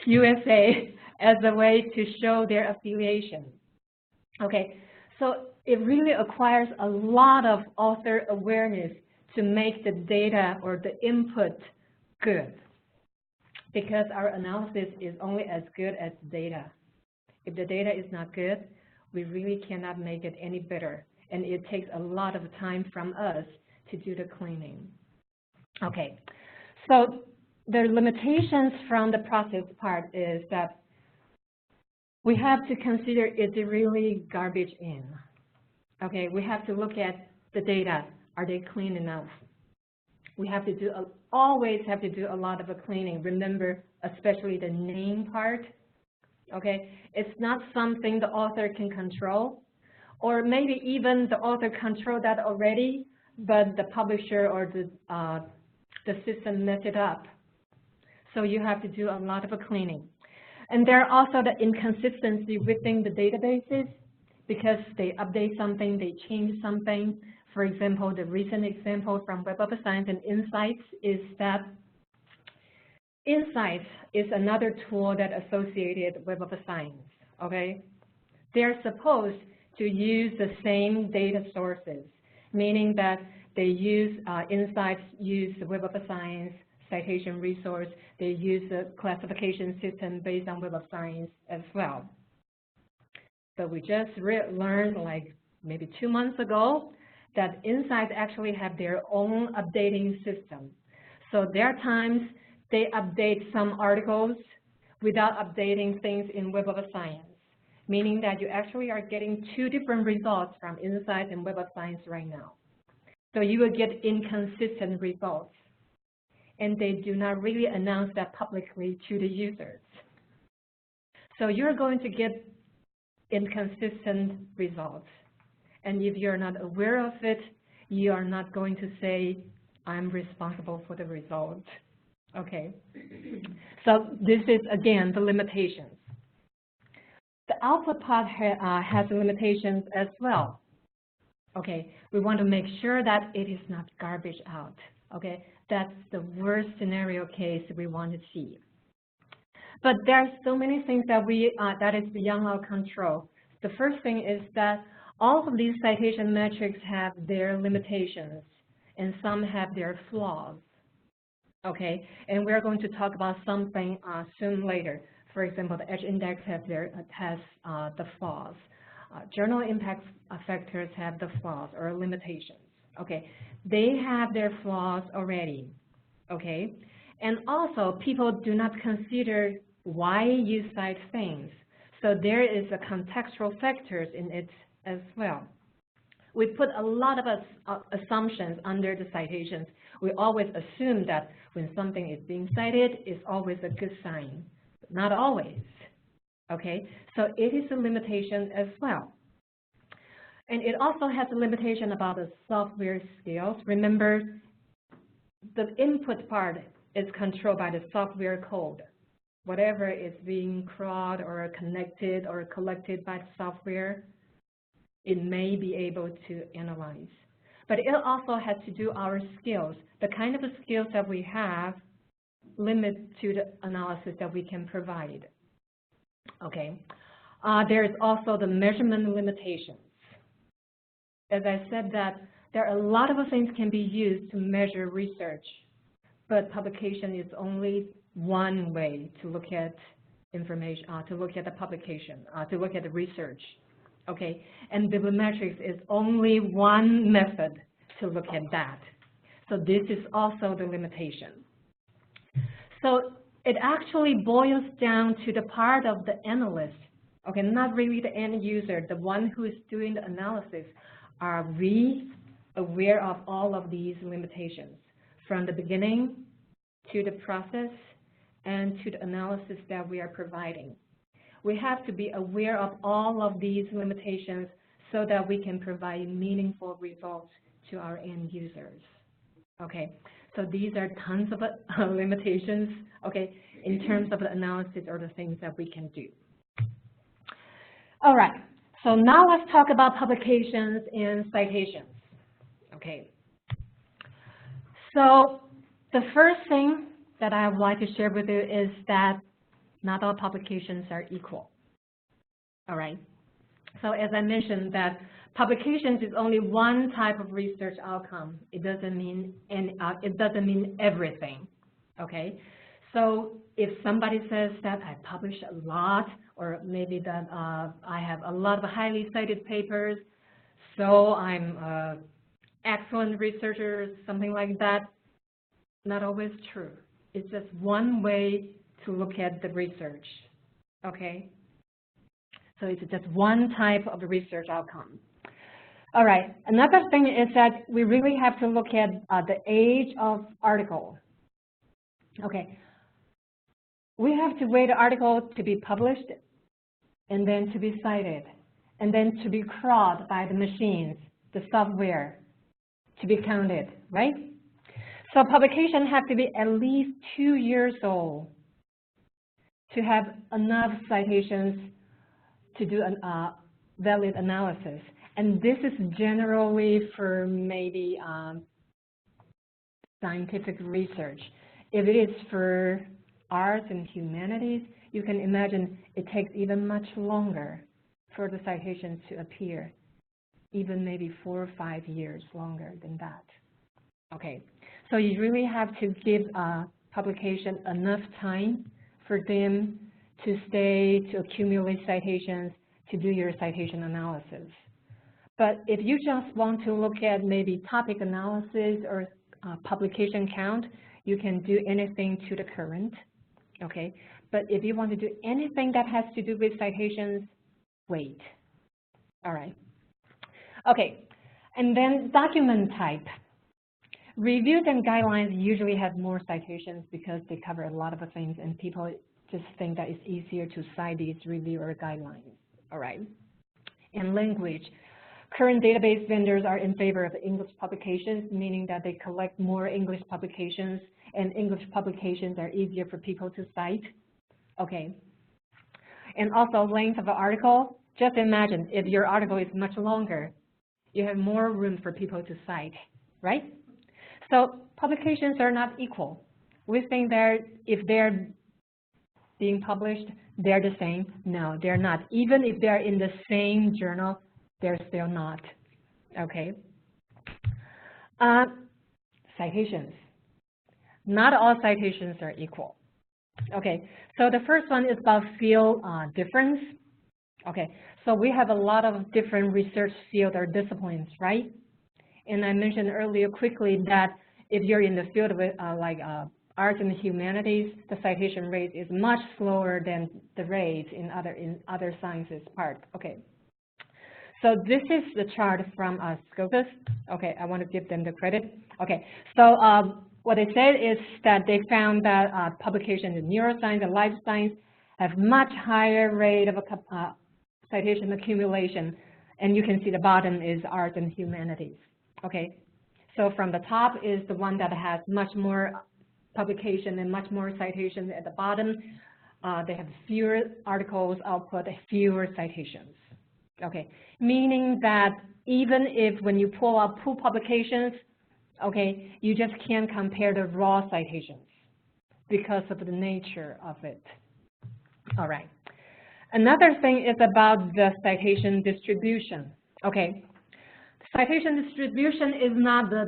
USA as a way to show their affiliation. Okay, so it really acquires a lot of author awareness to make the data or the input good, because our analysis is only as good as the data. If the data is not good, we really cannot make it any better, and it takes a lot of time from us to do the cleaning. Okay, so the limitations from the process part is that we have to consider, is it really garbage in? Okay, we have to look at the data. Are they clean enough? We have to do, always have to do a lot of cleaning. Remember, especially the name part. Okay, it's not something the author can control, or maybe even the author control that already, but the publisher or the system messed it up. So you have to do a lot of cleaning. And there are also the inconsistency within the databases because they update something, they change something. For example, the recent example from Web of Science and Insights is that Insights is another tool that associated with Web of Science, okay? They're supposed to use the same data sources, meaning that they use, Insights use the Web of Science citation resource, they use the classification system based on Web of Science as well. But we just learned like maybe 2 months ago that Insights actually have their own updating system. So there are times they update some articles without updating things in Web of Science, meaning that you actually are getting 2 different results from Insights and Web of Science right now. So you will get inconsistent results, and they do not really announce that publicly to the users. So you're going to get inconsistent results. And if you're not aware of it, you are not going to say, I'm responsible for the result. Okay, so this is, again, the limitations. The output part has limitations as well. Okay, we want to make sure that it is not garbage out. Okay, that's the worst scenario case we want to see. But there are so many things that that is beyond our control. The first thing is that all of these citation metrics have their limitations, and some have their flaws. Okay, and we're going to talk about something soon later. For example, the Edge Index has the flaws. Journal impact factors have the flaws or limitations. Okay, they have their flaws already. Okay, and also people do not consider why you cite things. So there is a contextual factors in it as well. We put a lot of assumptions under the citations. We always assume that when something is being cited, it's always a good sign. Not always, okay? So it is a limitation as well. And it also has a limitation about the software skills. Remember, the input part is controlled by the software code. Whatever is being crawled or connected or collected by the software, it may be able to analyze. But it also has to do our skills. The kind of skills that we have limit to the analysis that we can provide. Okay. There is also the measurement limitations. As I said that there are a lot of things can be used to measure research, but publication is only one way to look at information, to look at the publication, to look at the research. Okay, and bibliometrics is only one method to look at that. So this is also the limitation. So it actually boils down to the part of the analyst, okay, not really the end user, the one who is doing the analysis. Are we aware of all of these limitations from the beginning to the process and to the analysis that we are providing? We have to be aware of all of these limitations so that we can provide meaningful results to our end users. Okay, so these are tons of limitations, okay, in terms of the analysis or the things that we can do. All right, so now let's talk about publications and citations. Okay, so the first thing that I would like to share with you is that not all publications are equal. All right. So as I mentioned, that publications is only one type of research outcome. It doesn't mean everything. Okay. So if somebody says that I publish a lot, or maybe that I have a lot of highly cited papers, so I'm an excellent researcher, something like that, not always true. It's just one way to look at the research, okay? So it's just one type of the research outcome. All right, another thing is that we really have to look at the age of article. Okay, we have to wait the article to be published and then to be cited and then to be crawled by the machines, the software, to be counted, right? So publication have to be at least 2 years old to have enough citations to do a valid analysis. And this is generally for maybe scientific research. If it is for arts and humanities, you can imagine it takes even much longer for the citations to appear, even maybe 4 or 5 years longer than that. Okay, so you really have to give publication enough time for them to stay, to accumulate citations, to do your citation analysis. But if you just want to look at maybe topic analysis or publication count, you can do anything to the current, okay? But if you want to do anything that has to do with citations, wait. All right. Okay, and then document type. Reviews and guidelines usually have more citations because they cover a lot of things, and people just think that it's easier to cite these review or guidelines. All right. And language. Current database vendors are in favor of English publications, meaning that they collect more English publications, and English publications are easier for people to cite. Okay. And also length of an article. Just imagine if your article is much longer, you have more room for people to cite, right? So publications are not equal. We think that if they're being published, they're the same. No, they're not. Even if they're in the same journal, they're still not. Okay. Citations. Not all citations are equal. Okay, so the first one is about field difference. Okay, so we have a lot of different research fields or disciplines, right? And I mentioned earlier quickly that if you're in the field of arts and humanities, the citation rate is much slower than the rates in other sciences part. Okay. So this is the chart from Scopus. Okay, I want to give them the credit. Okay, so what they said is that they found that publications in neuroscience and life science have much higher rate of citation accumulation, and you can see the bottom is arts and humanities. Okay, so from the top is the one that has much more publication and much more citations. At the bottom, they have fewer articles output, fewer citations. Okay, meaning that even if when you pull up pool publications, okay, you just can't compare the raw citations because of the nature of it. All right. Another thing is about the citation distribution. Okay, citation distribution is not the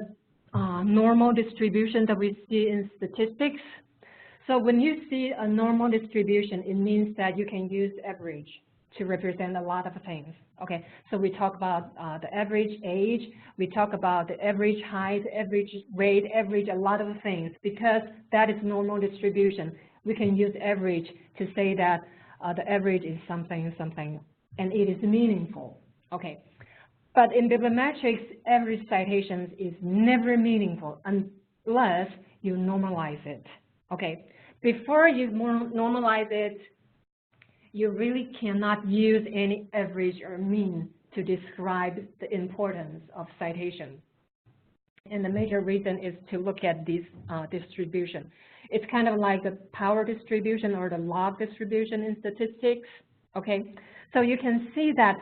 normal distribution that we see in statistics. So when you see a normal distribution, it means that you can use average to represent a lot of things. Okay, so we talk about the average age, we talk about the average height, average weight, average a lot of things, because that is normal distribution. We can use average to say that the average is something, and it is meaningful. Okay, but in bibliometrics, average citations is never meaningful unless you normalize it. Okay, before you normalize it, you really cannot use any average or mean to describe the importance of citation. And the major reason is to look at this distribution. It's kind of like the power distribution or the log distribution in statistics. Okay, so you can see that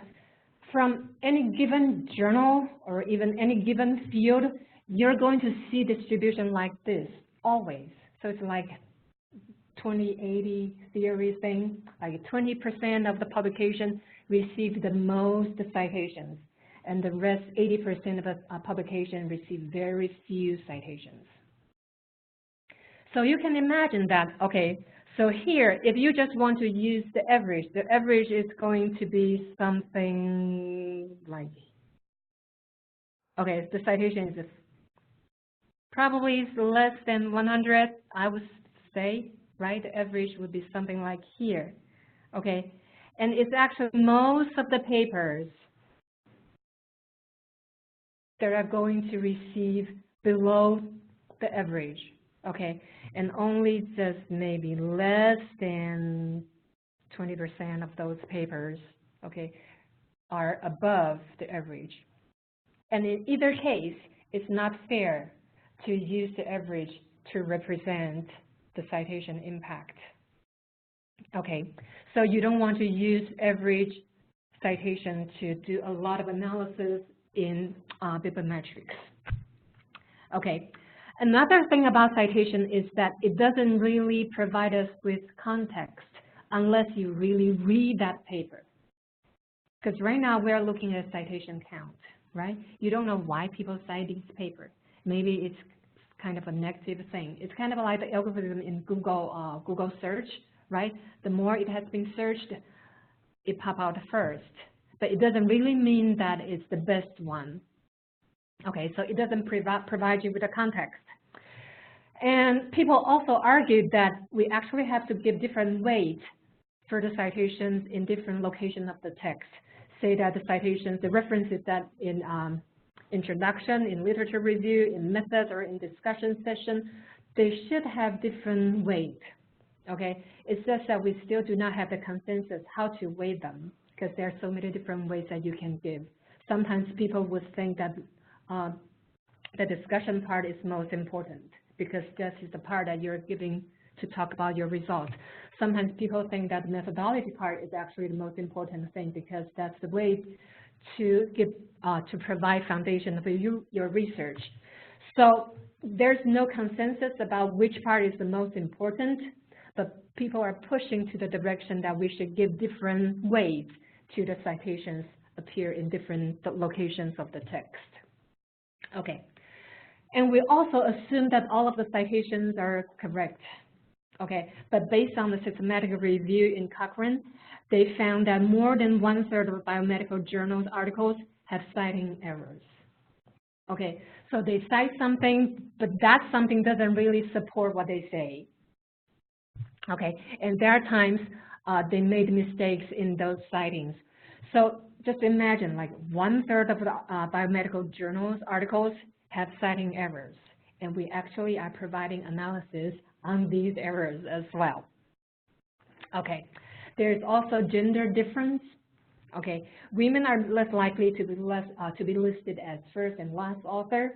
from any given journal or even any given field, you're going to see distribution like this always. So it's like 20-80 theory thing, like 20% of the publication receive the most citations, and the rest, 80% of the publication receive very few citations. So you can imagine that, okay, so here, if you just want to use the average is going to be something like, okay, the citation is probably less than 100, I would say. Right, the average would be something like here, okay? And it's actually most of the papers that are going to receive below the average, okay? And only just maybe less than 20% of those papers, okay, are above the average. And in either case, it's not fair to use the average to represent the citation impact. Okay, so you don't want to use average citation to do a lot of analysis in bibliometrics. Okay, another thing about citation is that it doesn't really provide us with context unless you really read that paper. Because right now we're looking at citation count, right? You don't know why people cite this paper. Maybe it's kind of a negative thing. It's kind of like the algorithm in Google search, right? The more it has been searched, it pops out first. But it doesn't really mean that it's the best one. Okay, so it doesn't provide you with a context. And people also argued that we actually have to give different weight for the citations in different locations of the text. Say that the citations, the references that in introduction, in literature review, in methods, or in discussion session, they should have different weight, okay? It's just that we still do not have the consensus how to weigh them, because there are so many different ways that you can give. Sometimes people would think that the discussion part is most important, because this is the part that you're giving to talk about your results. Sometimes people think that the methodology part is actually the most important thing, because that's the way to provide foundation for your research. So there's no consensus about which part is the most important, but people are pushing to the direction that we should give different weights to the citations appear in different locations of the text. Okay, and we also assume that all of the citations are correct. Okay, but based on the systematic review in Cochrane, they found that more than 1/3 of biomedical journals articles have citing errors. Okay, So they cite something, but that something doesn't really support what they say. Okay, and there are times they made mistakes in those citings. So just imagine, like 1/3 of the biomedical journals articles have citing errors, and we actually are providing analysis on these errors as well. Okay, there's also gender difference. Okay, women are less likely to be listed as first and last author,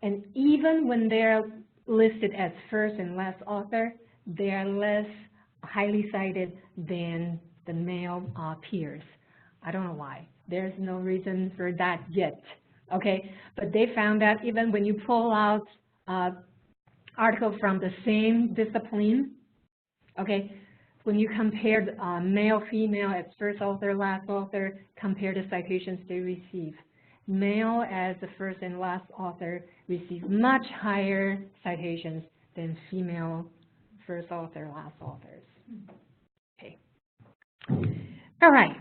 and even when they're listed as first and last author, they are less highly cited than the male peers. I don't know why. There's no reason for that yet. Okay, but they found that even when you pull out articles from the same discipline, okay, when you compare male, female as first author, last author, compare the citations they receive. Male as the first and last author receive much higher citations than female first author, last authors. Okay. All right.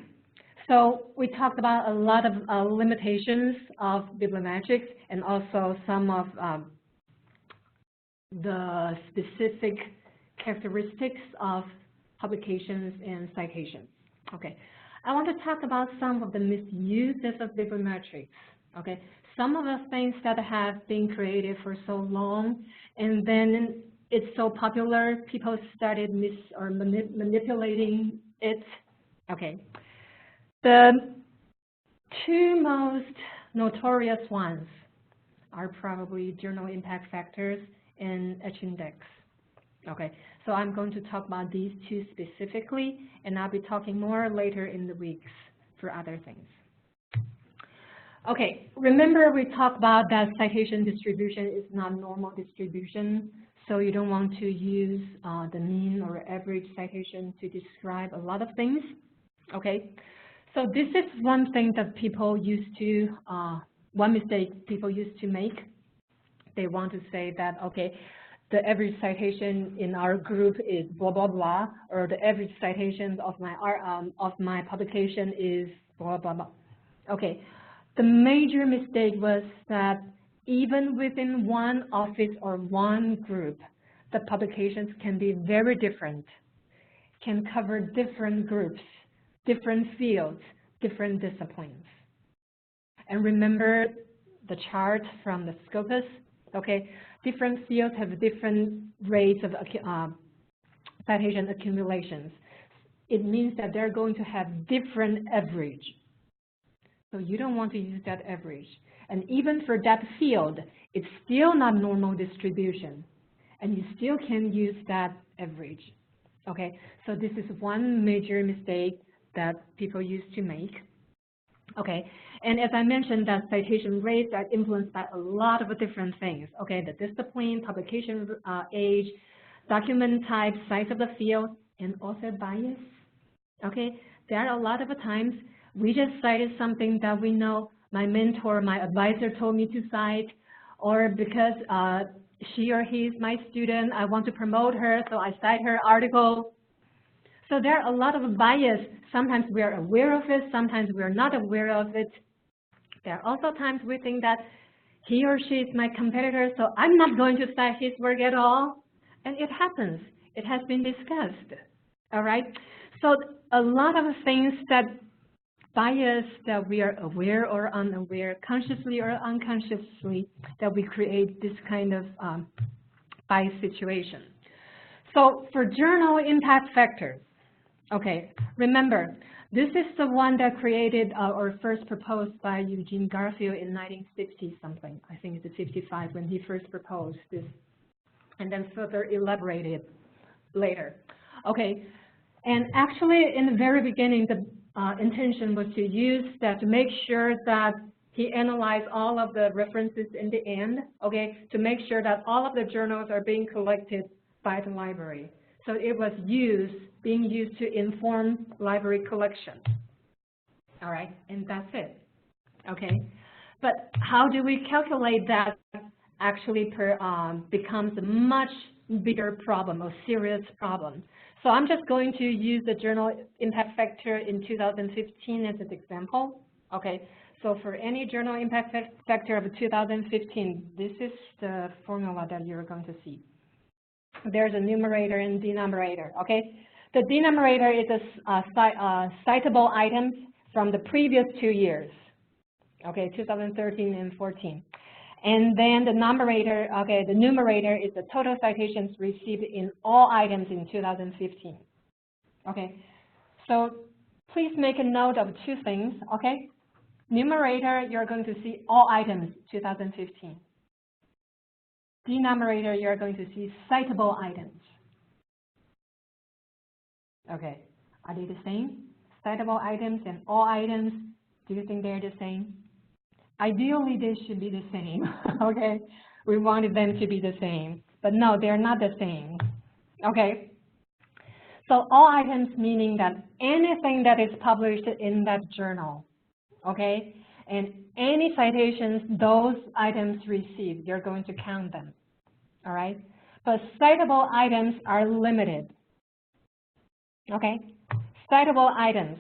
So we talked about a lot of limitations of bibliometrics and also some of the specific characteristics of publications and citations. Okay, I want to talk about some of the misuses of bibliometrics. Okay, some of the things that have been created for so long, and then it's so popular, people started manipulating it. Okay, the two most notorious ones are probably journal impact factors and H-index. Okay, so I'm going to talk about these two specifically, and I'll be talking more later in the weeks for other things. Okay, remember we talked about that citation distribution is not normal distribution, so you don't want to use the mean or average citation to describe a lot of things. Okay, so this is one thing that people used to, one mistake people used to make. They want to say that, okay, the average citation in our group is blah, blah, blah, or the average citation of my publication is blah, blah, blah. Okay, the major mistake was that even within one office or one group, the publications can be very different, can cover different groups, different fields, different disciplines. And remember the chart from the Scopus, okay? Different fields have different rates of citation accumulations. It means that they're going to have different average. So you don't want to use that average. And even for that field, it's still not normal distribution. And you still can use that average. Okay, so this is one major mistake that people used to make. Okay, and as I mentioned, that citation rates are influenced by a lot of different things. Okay, the discipline, publication age, document type, size of the field, and also bias. Okay, there are a lot of times we just cited something that we know my mentor, my advisor told me to cite, or because she or he is my student, I want to promote her, so I cite her article. So there are a lot of bias. Sometimes we are aware of it, sometimes we are not aware of it. There are also times we think that he or she is my competitor, so I'm not going to cite his work at all. And it happens. It has been discussed. All right? So a lot of things that bias that we are aware or unaware, consciously or unconsciously, that we create this kind of bias situation. So for journal impact factors, okay, remember, this is the one that created or first proposed by Eugene Garfield in 1960 something. I think it's 55 when he first proposed this, and then further elaborated later. Okay, and actually in the very beginning, the intention was to use that to make sure that he analyzed all of the references in the end, okay, to make sure that all of the journals are being collected by the library. So it was being used to inform library collection. All right, and that's it, okay? But how do we calculate that actually becomes a much bigger problem, a serious problem? So I'm just going to use the journal impact factor in 2015 as an example, okay? So So for any journal impact factor of 2015, this is the formula that you're going to see. There's a numerator and denominator, okay? The denominator is citable items from the previous 2 years, okay, 2013 and 14. And then the numerator, okay, the numerator is the total citations received in all items in 2015, okay? So please make a note of 2 things, okay? Numerator, you're going to see all items 2015. Denominator, you're going to see citable items. Okay, are they the same? Citable items and all items, do you think they're the same? Ideally, they should be the same, okay? We wanted them to be the same, but no, they're not the same, okay? So all items meaning that anything that is published in that journal, okay? And any citations those items receive, you're going to count them, all right? But citable items are limited, okay? Citable items,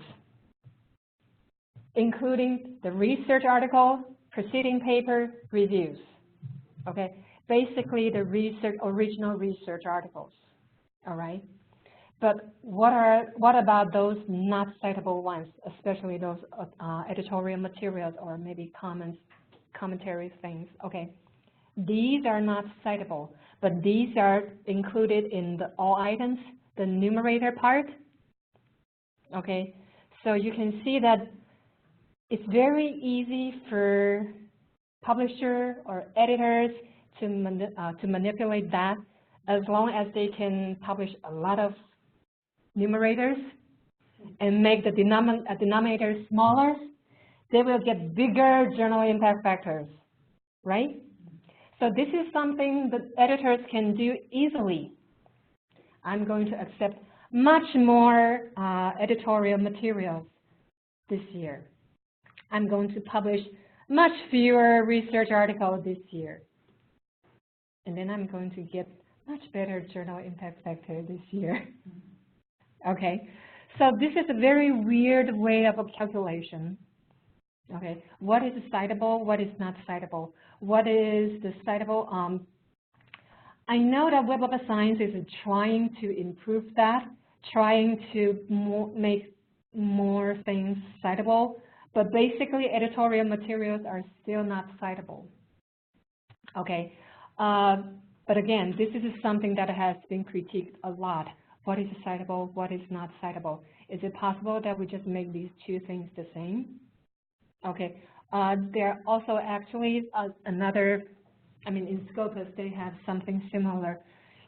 including the research article, preceding paper, reviews, okay? Basically the original research articles, all right? But what about those not citable ones, especially those editorial materials or maybe commentary things, okay? These are not citable, but these are included in the all items, the numerator part, okay? So you can see that it's very easy for publisher or editors to manipulate that as long as they can publish a lot of numerators and make the denominator smaller, they will get bigger journal impact factors, right? So this is something that editors can do easily. I'm going to accept much more editorial materials this year. I'm going to publish much fewer research articles this year. And then I'm going to get much better journal impact factor this year. Okay, so this is a very weird way of a calculation. Okay, what is citable, what is not citable? What is the citable? I know that Web of Science is trying to improve that, trying to make more things citable, but basically editorial materials are still not citable. Okay, but again, this is something that has been critiqued a lot. What is citable, what is not citable? Is it possible that we just make these 2 things the same? Okay, there are also actually another, I mean, in Scopus, they have something similar,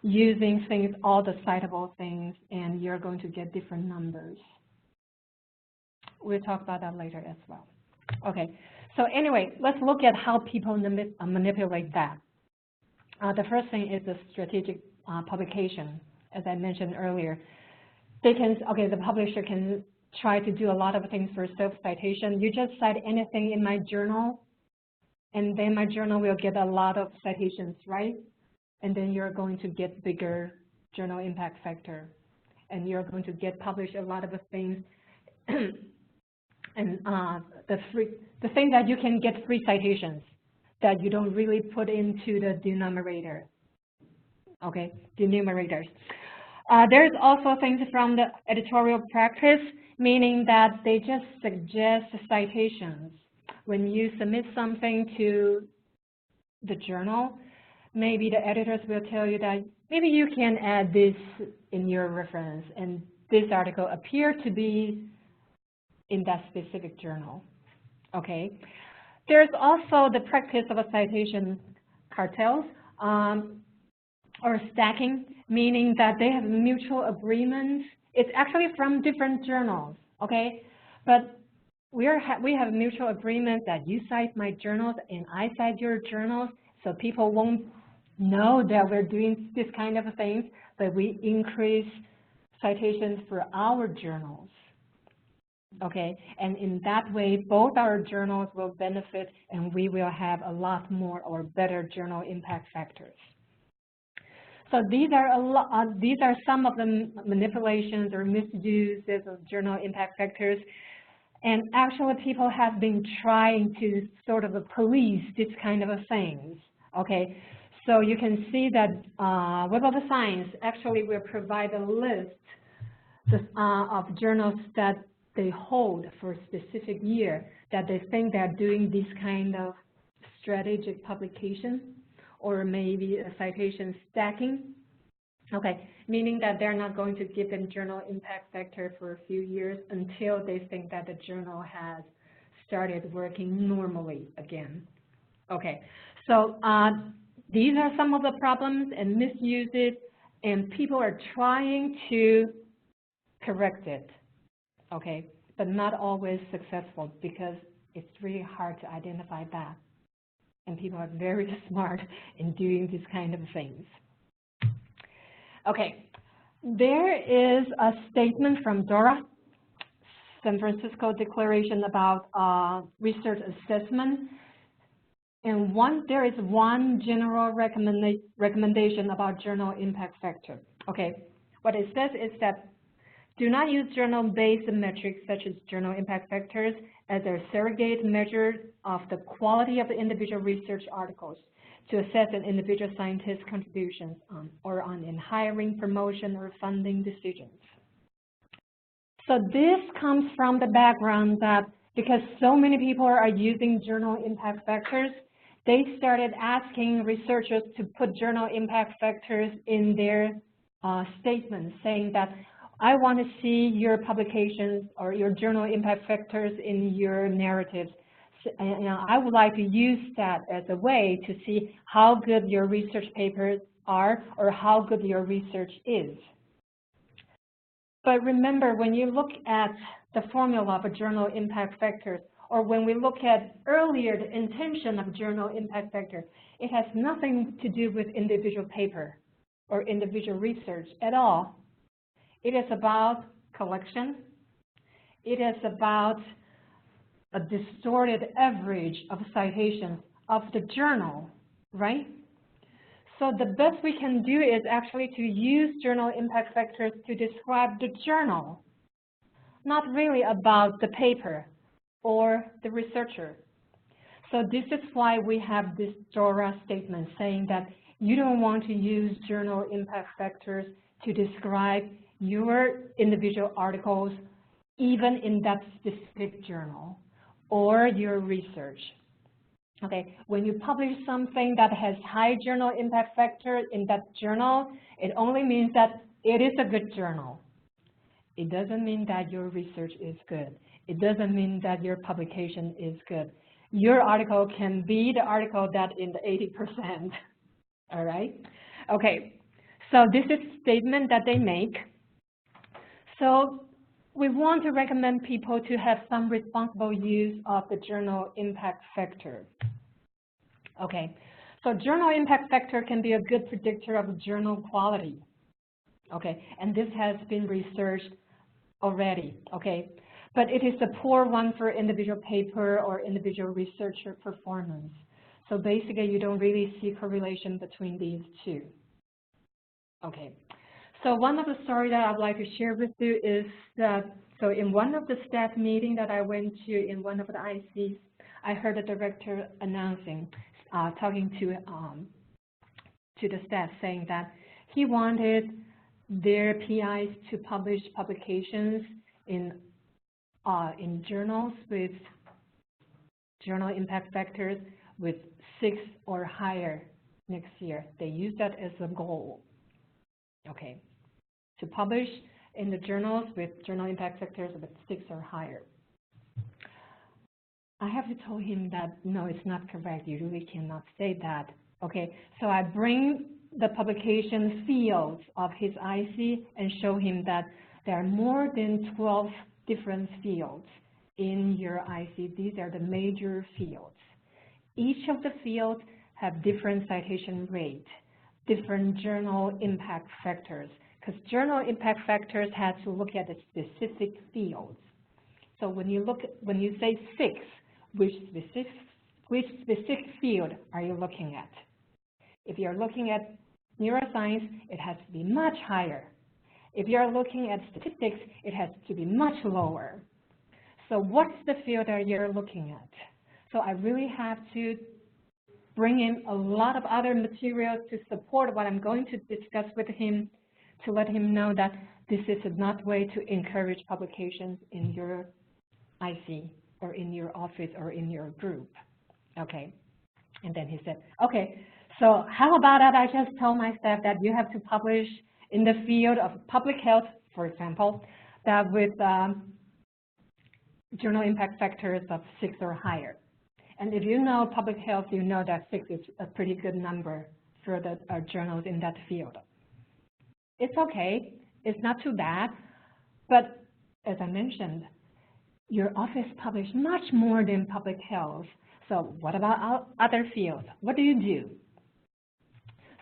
using things, all the citable things, and you're going to get different numbers. We'll talk about that later as well. Okay, so anyway, let's look at how people manipulate that. The first thing is the strategic publication. As I mentioned earlier, they can, okay, the publisher can try to do a lot of things for self-citation. You just cite anything in my journal, and then my journal will get a lot of citations, right? And then you're going to get bigger journal impact factor, and you're going to get published a lot of things. And the thing that you can get free citations that you don't really put into the denominator. Okay, the numerators. There's also things from the editorial practice, meaning that they just suggest citations. When you submit something to the journal, maybe the editors will tell you that maybe you can add this in your reference, and this article appears to be in that specific journal. Okay. There's also the practice of a citation cartels. Or stacking, meaning that they have mutual agreements. It's actually from different journals, okay? But we have mutual agreement that you cite my journals and I cite your journals, so people won't know that we're doing this kind of things, but we increase citations for our journals, okay? And in that way, both our journals will benefit and we will have a lot more or better journal impact factors. So these are some of the manipulations or misuses of journal impact factors. And actually, people have been trying to sort of police this kind of things, okay? So you can see that Web of Science actually will provide a list of journals that they hold for a specific year that they think they're doing this kind of strategic publication or maybe a citation stacking. Okay, meaning that they're not going to give them journal impact factor for a few years until they think that the journal has started working normally again. Okay, so these are some of the problems and misuses, and people are trying to correct it, okay, but not always successful because it's really hard to identify that. And people are very smart in doing these kind of things. Okay, there is a statement from DORA, San Francisco Declaration about research assessment. And there is one general recommendation about journal impact factor. Okay, what it says is that do not use journal-based metrics such as journal impact factors as a surrogate measure of the quality of the individual research articles to assess an individual scientist's contributions in hiring, promotion, or funding decisions. So this comes from the background that because so many people are using journal impact factors, they started asking researchers to put journal impact factors in their statements, saying that I want to see your publications or your journal impact factors in your narratives. And I would like to use that as a way to see how good your research papers are or how good your research is. But remember, when you look at the formula for journal impact factors, or when we look at earlier the intention of journal impact factor, it has nothing to do with individual paper or individual research at all. It is about collection. It is about a distorted average of citations of the journal, right? So the best we can do is actually to use journal impact factors to describe the journal, not really about the paper or the researcher. So this is why we have this DORA statement saying that you don't want to use journal impact factors to describe your individual articles, even in that specific journal, or your research. Okay, when you publish something that has high journal impact factor in that journal, it only means that it is a good journal. It doesn't mean that your research is good. It doesn't mean that your publication is good. Your article can be the article that in the 80%, all right? Okay, so this is a statement that they make. So we want to recommend people to have some responsible use of the journal impact factor. Okay, so journal impact factor can be a good predictor of journal quality. Okay, and this has been researched already, okay? But it is a poor one for individual paper or individual researcher performance. So basically, you don't really see correlation between these two. Okay. So one of the stories that I'd like to share with you is that, so in one of the staff meetings that I went to in one of the ICs, I heard the director announcing, talking to the staff saying that he wanted their PIs to publish publications in journals with journal impact factors with 6 or higher next year. They use that as a goal. Okay, to publish in the journals with journal impact factors of 6 or higher. I have to tell him that, no, it's not correct. You really cannot say that. Okay, so I bring the publication fields of his IC and show him that there are more than 12 different fields in your IC. These are the major fields. Each of the fields have different citation rate, different journal impact factors, because journal impact factors have to look at the specific fields. So when you say 6, which specific field are you looking at? If you're looking at neuroscience, it has to be much higher. If you're looking at statistics, it has to be much lower. So what's the field that you're looking at? So I really have to bring in a lot of other materials to support what I'm going to discuss with him, to let him know that this is not way to encourage publications in your IC or in your office or in your group. Okay. And then he said, okay, so how about that I just told my staff that you have to publish in the field of public health, for example, that with journal impact factors of 6 or higher. And if you know public health, you know that 6 is a pretty good number for the journals in that field. It's okay, it's not too bad, but as I mentioned, your office publishes much more than public health. So what about other fields? What do you do?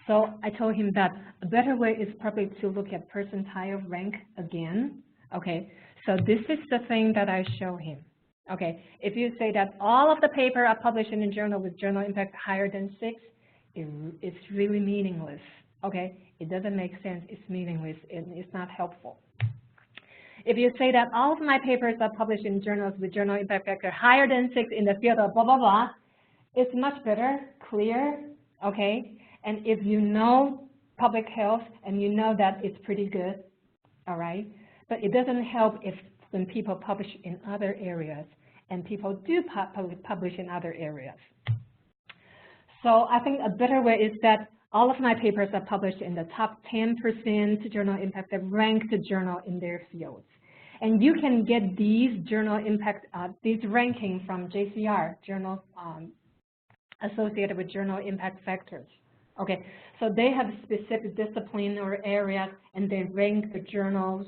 So I told him that a better way is probably to look at percentile rank again. Okay, so this is the thing that I show him. Okay, if you say that all of the paper are published in a journal with journal impact higher than 6, it's really meaningless. Okay, it doesn't make sense, it's meaningless, it's not helpful. If you say that all of my papers are published in journals with journal impact factor higher than 6 in the field of blah, blah, blah, it's much better, clear, okay? And if you know public health and you know that it's pretty good, all right? But it doesn't help if when people publish in other areas, and people do publish in other areas. So I think a better way is that all of my papers are published in the top 10% journal impact that ranked journal in their fields. And you can get these journal impact, these ranking from JCR, journals associated with journal impact factors. Okay, so they have specific discipline or areas, and they rank the journals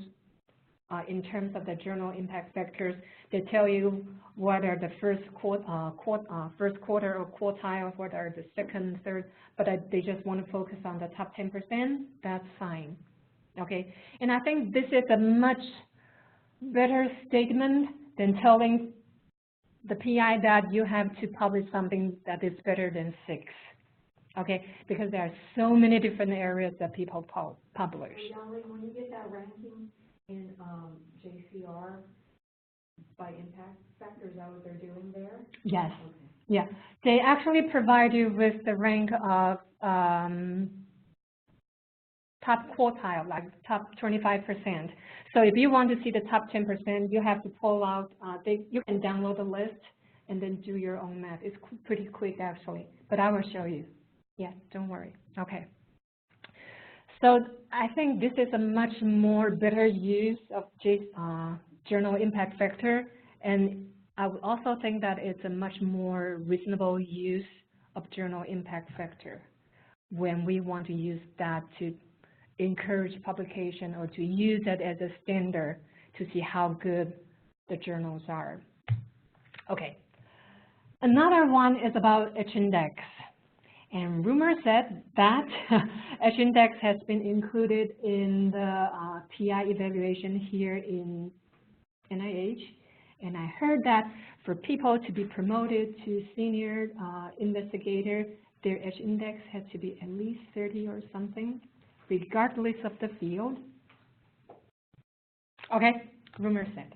in terms of the journal impact factors. They tell you what are the first quarter or quartile, what are the second, third, but they just want to focus on the top 10%, that's fine. Okay, and I think this is a much better statement than telling the PI that you have to publish something that is better than 6. Okay, because there are so many different areas that people publish. When you get that ranking in JCR by impact factor, is that what they're doing there? Yes. Okay. Yeah, they actually provide you with the rank of top quartile, like top 25%. So if you want to see the top 10%, you have to pull out, you can download the list and then do your own math. It's pretty quick actually, but I will show you. Yeah, don't worry. Okay. So I think this is a much more better use of journal impact factor, and I would also think that it's a much more reasonable use of journal impact factor when we want to use that to encourage publication or to use it as a standard to see how good the journals are. Okay. Another one is about H-index. And rumor said that H-index has been included in the PI evaluation here in NIH. And I heard that for people to be promoted to senior investigator, their H-index has to be at least 30 or something, regardless of the field. Okay, rumor said.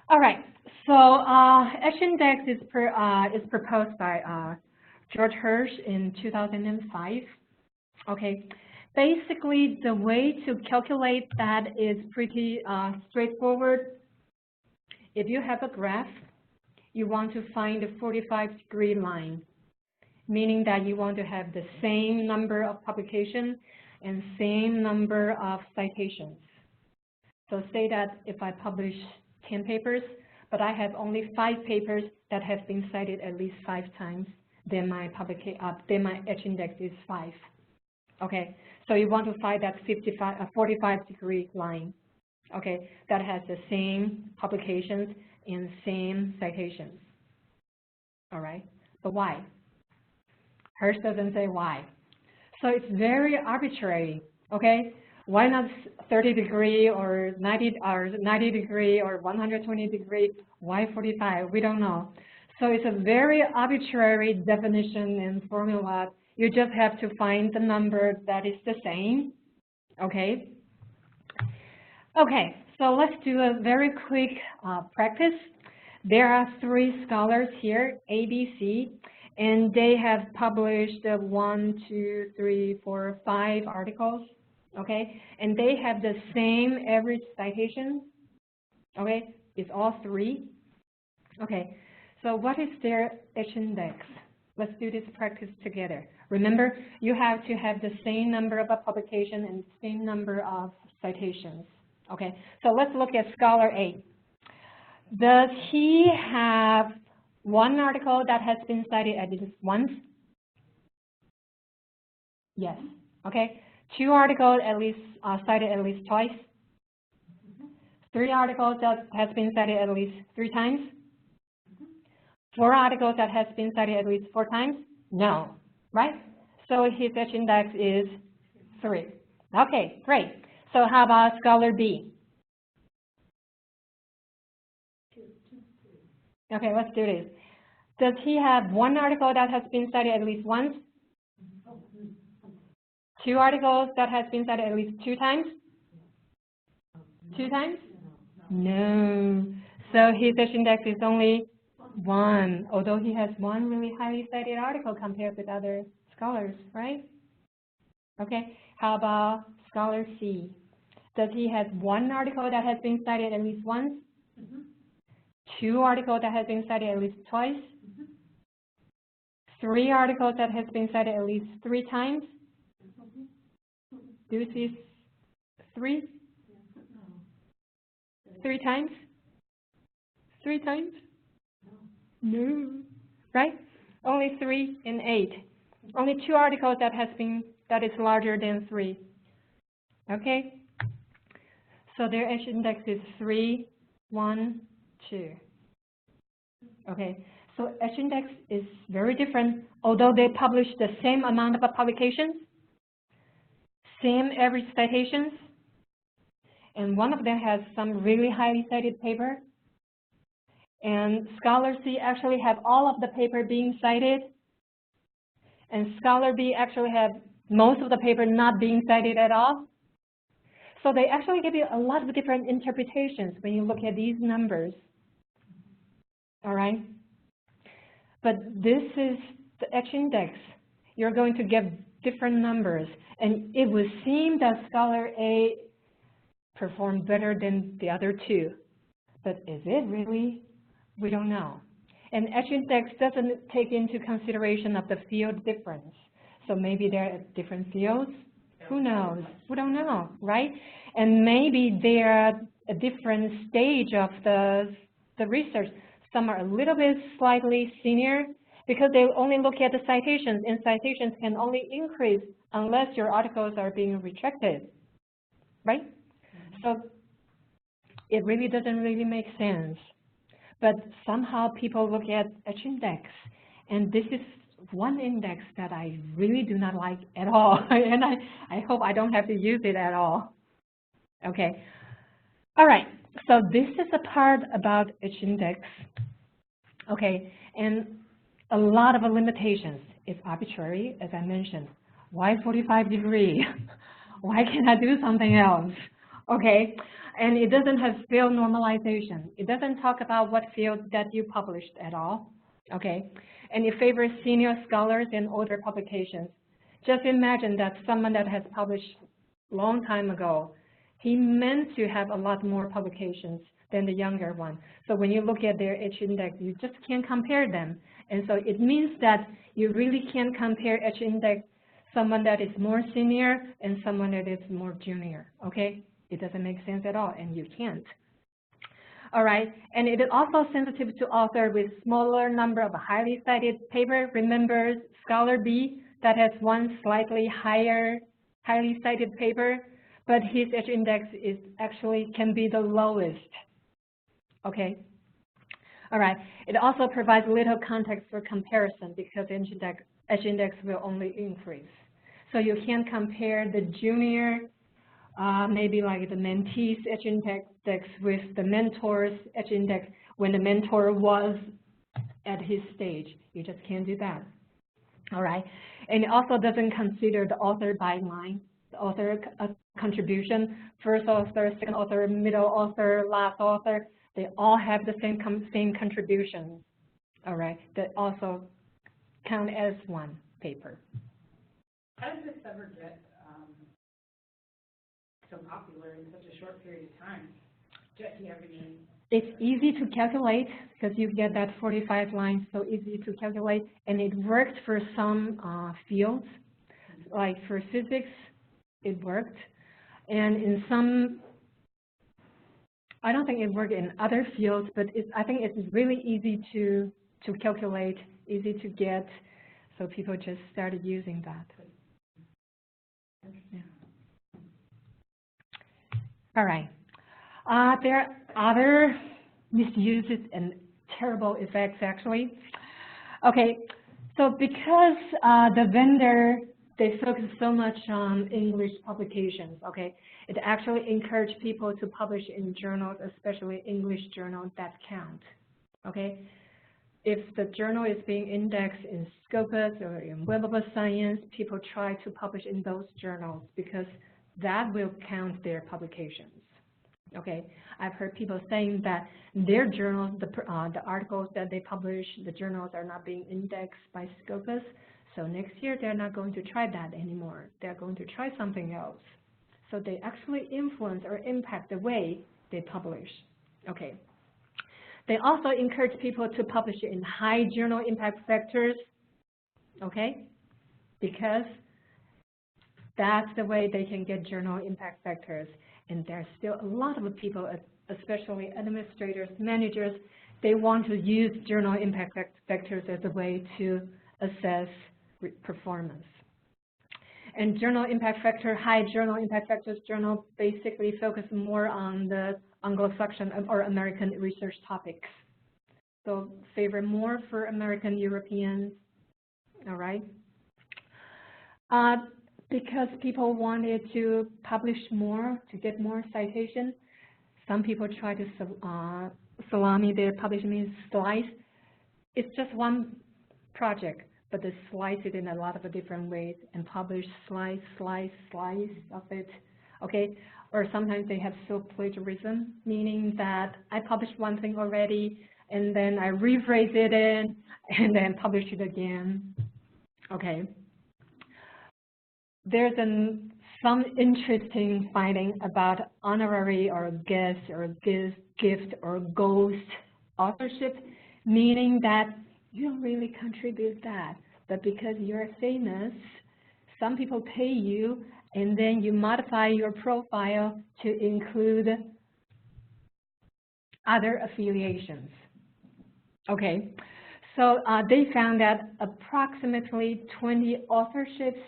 All right, so H-index is proposed by George Hirsch in 2005. Okay, basically the way to calculate that is pretty straightforward. If you have a graph, you want to find the 45-degree line, meaning that you want to have the same number of publications and same number of citations. So say that if I publish 10 papers, but I have only 5 papers that have been cited at least 5 times, then my H-index is 5. Okay, so you want to find that 45-degree line. Okay, that has the same publications and same citations. All right, but why? Hirsch doesn't say why. So it's very arbitrary. Okay, why not 30-degree or 90-degree or 120-degree? Why 45? We don't know. So it's a very arbitrary definition and formula. You just have to find the number that is the same, okay? Okay, So let's do a very quick practice. There are 3 scholars here, A, B, C, and they have published 1, 2, 3, 4, 5 articles, okay? And they have the same average citation, okay? It's all 3. Okay, so what is their H-index? Let's do this practice together. Remember, you have to have the same number of publications and same number of citations. Okay, so let's look at Scholar A. Does he have 1 article that has been cited at least once? Yes. Okay. 2 articles at least cited at least twice. 3 articles that has been cited at least 3 times. 4 articles that has been cited at least 4 times? No. Right? So his H-index is 3. Okay, great. So how about Scholar B? Okay, let's do this. Does he have 1 article that has been cited at least once? 2 articles that has been cited at least 2 times? 2 times? No. So his H-index is only 1, although he has 1 really highly cited article compared with other scholars, right? Okay, how about Scholar C? Does he have 1 article that has been cited at least once? 2 articles that has been cited at least twice? 3 articles that has been cited at least 3 times? Do you see 3? 3 times? 3 times? No. Right? Only 3 and 8. Only 2 articles that is larger than 3. Okay? So their H-index is 3, 1, 2. Okay, so H-index is very different. Although they publish the same amount of publications, same average citations, and one of them has some really highly cited paper, and Scholar C actually have all of the paper being cited, and Scholar B actually have most of the paper not being cited at all. So they actually give you a lot of different interpretations when you look at these numbers. All right? But this is the H-index. You're going to get different numbers. And it would seem that Scholar A performed better than the other 2. But is it really? We don't know. And H-index doesn't take into consideration of the field difference. So maybe they're at different fields. Who knows? We don't know, right? And maybe they're at a different stage of the research. Some are a little bit slightly senior because they only look at the citations, and citations can only increase unless your articles are being retracted, right? So it really doesn't really make sense. But somehow people look at H-index, and this is one index that I really do not like at all, and I hope I don't have to use it at all. Okay, all right, so this is the part about H-index. Okay, and a lot of limitations. It's arbitrary, as I mentioned. Why 45 degrees? Why can't I do something else? Okay, and it doesn't have field normalization. It doesn't talk about what field that you published at all. Okay, and it favors senior scholars and older publications. Just imagine that someone that has published a long time ago, he meant to have a lot more publications than the younger one. So when you look at their H-index, you just can't compare them. And so it means that you really can't compare H-index someone that is more senior and someone that is more junior, okay? It doesn't make sense at all, and you can't. All right, and it is also sensitive to author with smaller number of highly cited paper. Remember Scholar B that has 1 slightly higher highly cited paper, but his H-index is actually can be the lowest. Okay. All right. It also provides little context for comparison because H-index will only increase. So you can't compare the junior, maybe like the mentee's H-index with the mentor's H-index when the mentor was at his stage. You just can't do that. All right. And it also doesn't consider the author byline. author contribution, first author, second author, middle author, last author, they all have the same contributions, all right, that also count as one paper. How does this ever get so popular in such a short period of time? Do you have any? It's easy to calculate because you get that 45 lines, so easy to calculate, and it worked for some fields, like for physics, it worked, and in some, I don't think it worked in other fields, but I think it's really easy to calculate, easy to get, so people just started using that. Yeah. All right. There are other misuses and terrible effects, actually. Okay, so because the vendor, they focus so much on English publications, okay, it actually encouraged people to publish in journals, especially English journals that count, okay? If the journal is being indexed in Scopus or in Web of Science, people try to publish in those journals because that will count their publications. Okay, I've heard people saying that their journals, the articles that they publish, the journals are not being indexed by Scopus, so next year they're not going to try that anymore. They're going to try something else. So they actually influence or impact the way they publish. Okay. They also encourage people to publish in high journal impact factors, okay, because that's the way they can get journal impact factors. And there's still a lot of people, especially administrators, managers, they want to use journal impact factors as a way to assess performance. And journal impact factor, high journal impact factors journal basically focus more on the Anglo-Saxon or American research topics. So favor more for American Europeans, all right? Because people wanted to publish more, to get more citations, some people try to salami their publishing, means slice. It's just one project, but they slice it in a lot of different ways and publish slice of it, okay? Or sometimes they have self-plagiarism, meaning that I published one thing already, and then I rephrase it in, and then publish it again, okay? There's some interesting finding about honorary or guest or gift or ghost authorship, meaning that you don't really contribute that, but because you're famous, some people pay you, and then you modify your profile to include other affiliations. Okay, so they found that approximately 20 authorships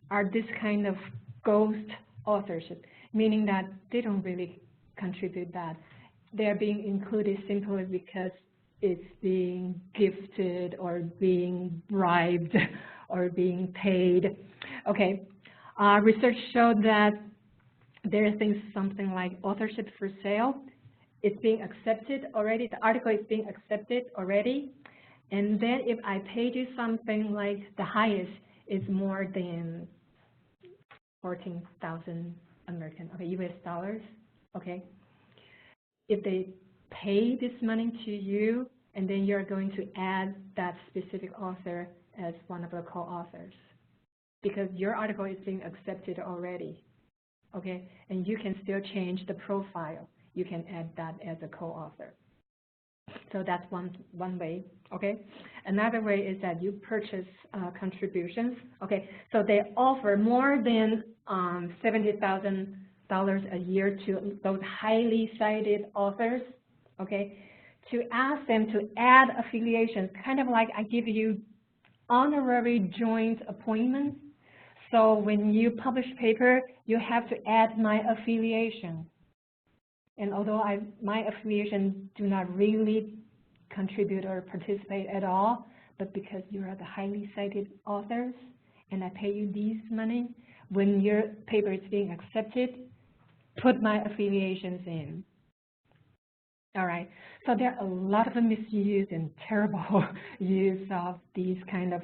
are this kind of ghost authorship, meaning that they don't really contribute that. They're being included simply because it's being gifted or being bribed or being paid. Okay, research showed that there are things something like authorship for sale. It's being accepted already, the article is being accepted already, and then if I paid you something like the highest is more than 14,000 American, okay, US dollars, okay. If they pay this money to you, and then you're going to add that specific author as one of the co-authors, because your article is being accepted already, okay, and you can still change the profile. You can add that as a co-author. So that's one way, okay? Another way is that you purchase contributions, okay? So they offer more than $70,000 a year to those highly cited authors, okay? To ask them to add affiliations, kind of like I give you honorary joint appointments. So when you publish paper, you have to add my affiliation. And although my affiliation do not really contribute or participate at all, but because you are the highly cited authors and I pay you this money, when your paper is being accepted, put my affiliations in. All right, so there are a lot of misuse and terrible use of these kind of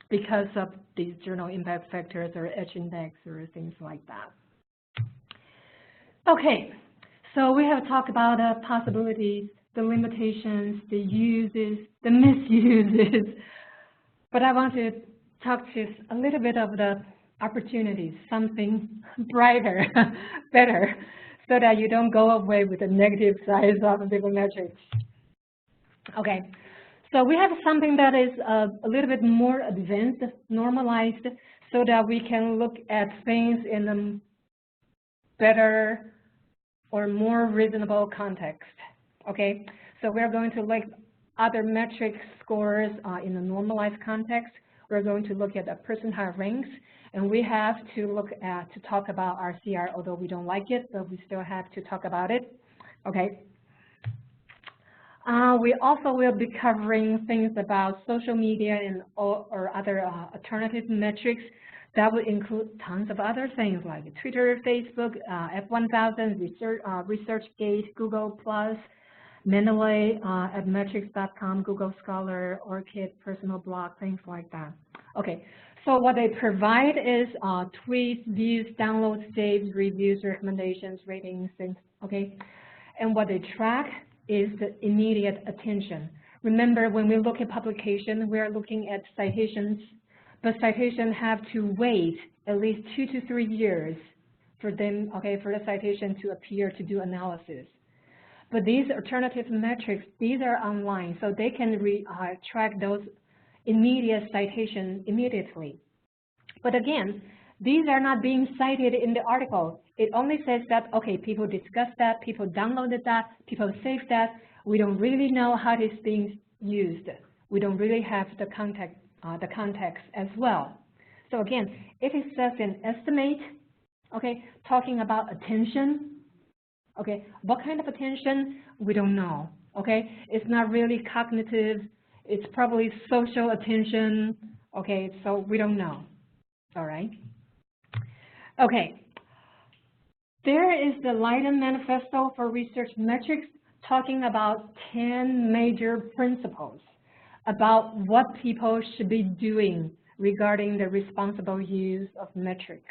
because of these journal impact factors or H-index or things like that. Okay, so we have talked about the possibilities, the limitations, the uses, the misuses, but I want to talk to you a little bit of the opportunities, something brighter, better, so that you don't go away with the negative side of bibliometrics. Okay, so we have something that is a little bit more advanced, normalized, so that we can look at things in a better or more reasonable context. Okay, so we're going to look at other metric scores in a normalized context. We're going to look at the percentile ranks, and we have to look at, to talk about RCR, although we don't like it, but we still have to talk about it. Okay. We also will be covering things about social media and or other alternative metrics. That would include tons of other things like Twitter, Facebook, F1000, ResearchGate, Google+, Mendeley at metrics.com, Google Scholar, ORCID, personal blog, things like that. Okay, so what they provide is tweets, views, downloads, saves, reviews, recommendations, ratings, things, okay? And what they track is the immediate attention. Remember, when we look at publication, we're looking at citations, but citations have to wait at least 2 to 3 years for them, okay, for the citation to appear to do analysis. But these alternative metrics, these are online, so they can track those immediate citations immediately. But again, these are not being cited in the article. It only says that, okay, people discussed that, people downloaded that, people saved that. We don't really know how it is being used. We don't really have the context as well. So again, it is just an estimate, okay, talking about attention. Okay, what kind of attention? We don't know, okay? It's not really cognitive. It's probably social attention, okay? So we don't know, all right? Okay, there is the Leiden Manifesto for Research Metrics talking about 10 major principles about what people should be doing regarding the responsible use of metrics.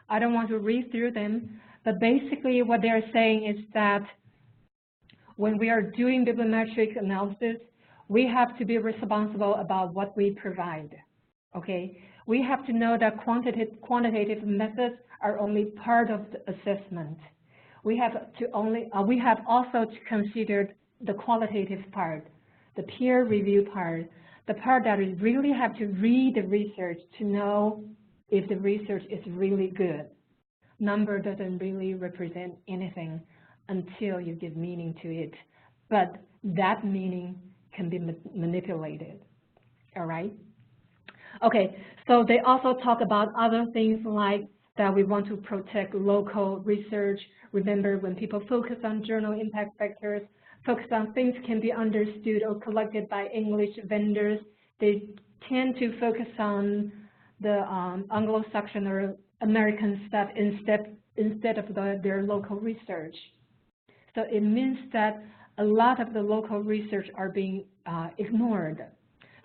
I don't want to read through them, but basically what they're saying is that when we are doing bibliometric analysis, we have to be responsible about what we provide, okay? We have to know that quantitative methods are only part of the assessment. We have also to consider the qualitative part, the peer review part, the part that we really have to read the research to know if the research is really good. Number doesn't really represent anything until you give meaning to it, but that meaning can be manipulated, all right? Okay, so they also talk about other things like that we want to protect local research. Remember, when people focus on journal impact factors, focus on things can be understood or collected by English vendors, they tend to focus on the Anglo-Saxon or American stuff instead of their local research. So it means that a lot of the local research are being ignored.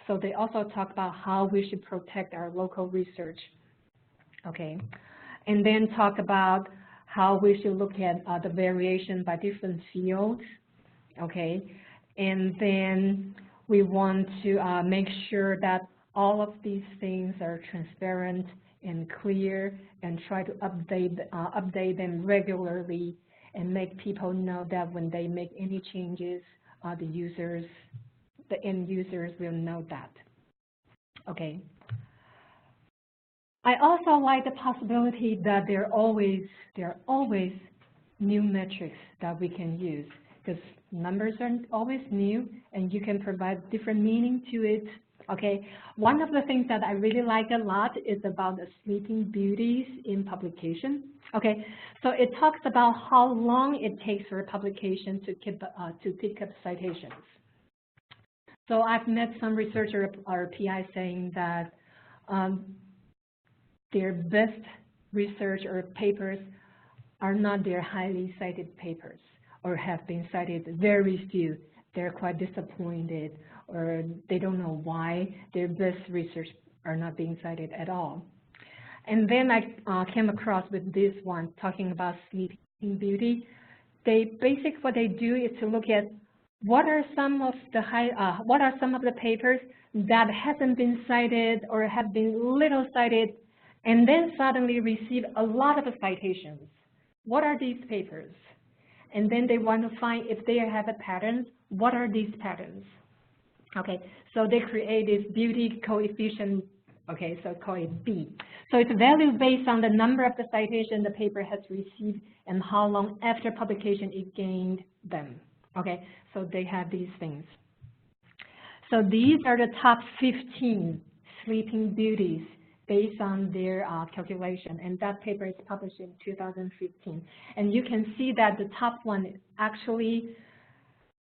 So they also talk about how we should protect our local research, okay? And then talk about how we should look at the variation by different fields, okay? And then we want to make sure that all of these things are transparent and clear, and try to update them regularly and make people know that when they make any changes, the end users will know that. Okay. I also like the possibility that there are always new metrics that we can use, because numbers are always new and you can provide different meaning to it. Okay, one of the things that I really like a lot is about the Sleeping Beauties in publication. Okay, so it talks about how long it takes for a publication to pick up citations. So I've met some researcher or PI saying that their best research or papers are not their highly cited papers or have been cited very few. They're quite disappointed, or they don't know why their best research are not being cited at all. And then I came across with this one talking about Sleeping Beauty. What they do is to look at what are some of the papers that hasn't been cited or have been little cited, and then suddenly receive a lot of citations. What are these papers? And then they want to find if they have a pattern. What are these patterns? Okay, so they create this beauty coefficient. Okay, so call it B. So it's a value based on the number of the citation the paper has received and how long after publication it gained them. Okay, so they have these things. So these are the top 15 Sleeping Beauties based on their calculation, and that paper is published in 2015. And you can see that the top one is actually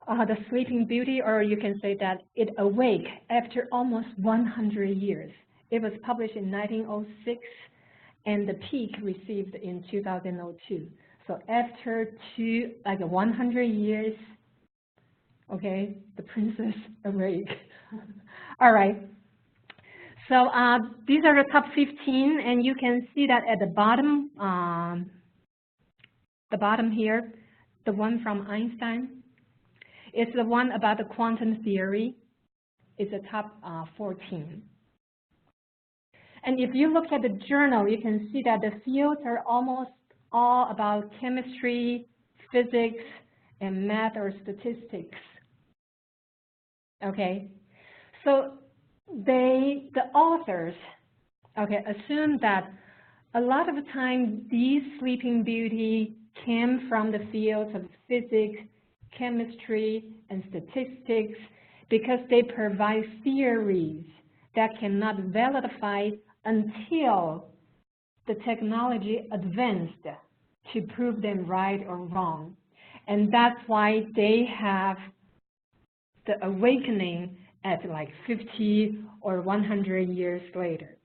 the Sleeping Beauty, or you can say that it awake after almost 100 years. It was published in 1906, and the peak received in 2002. So after 100 years, okay, the princess awake. All right. So these are the top 15, and you can see that at the bottom here, the one from Einstein, is the one about the quantum theory. It's the top 14. And if you look at the journal, you can see that the fields are almost all about chemistry, physics, and math or statistics. Okay, so the authors, okay, assume that a lot of the time these Sleeping Beauty came from the fields of physics, chemistry, and statistics because they provide theories that cannot verify until the technology advanced to prove them right or wrong. And that's why they have the awakening at like 50 or 100 years later.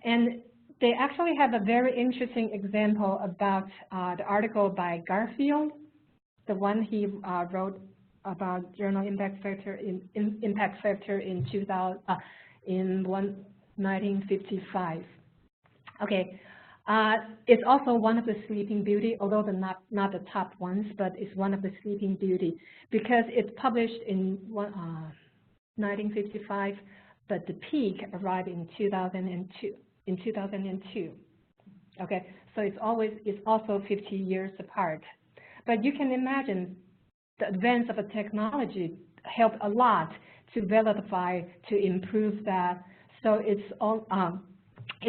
And they actually have a very interesting example about the article by Garfield, the one he wrote about journal impact factor in 1955. Okay, it's also one of the Sleeping Beauty, although not the top ones, but it's one of the Sleeping Beauty because it's published in 1955, but the peak arrived in 2002. Okay, so it's also 50 years apart. But you can imagine the advance of the technology helped a lot to verify, to improve that. So it's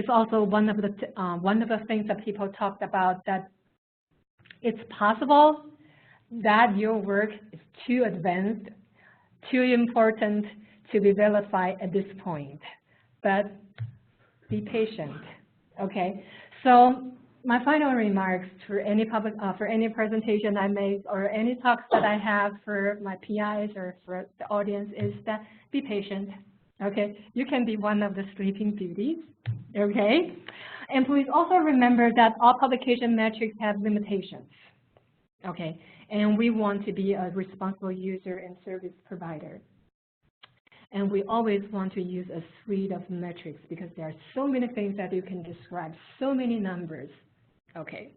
also one of the things that people talked about, that it's possible that your work is too advanced, too important to be verified at this point. But be patient, okay? So my final remarks for any presentation I make or any talks that I have for my PIs or for the audience is that be patient, okay? You can be one of the Sleeping Beauties, okay? And please also remember that all publication metrics have limitations, okay? And we want to be a responsible user and service provider. And we always want to use a suite of metrics because there are so many things that you can describe, so many numbers, okay?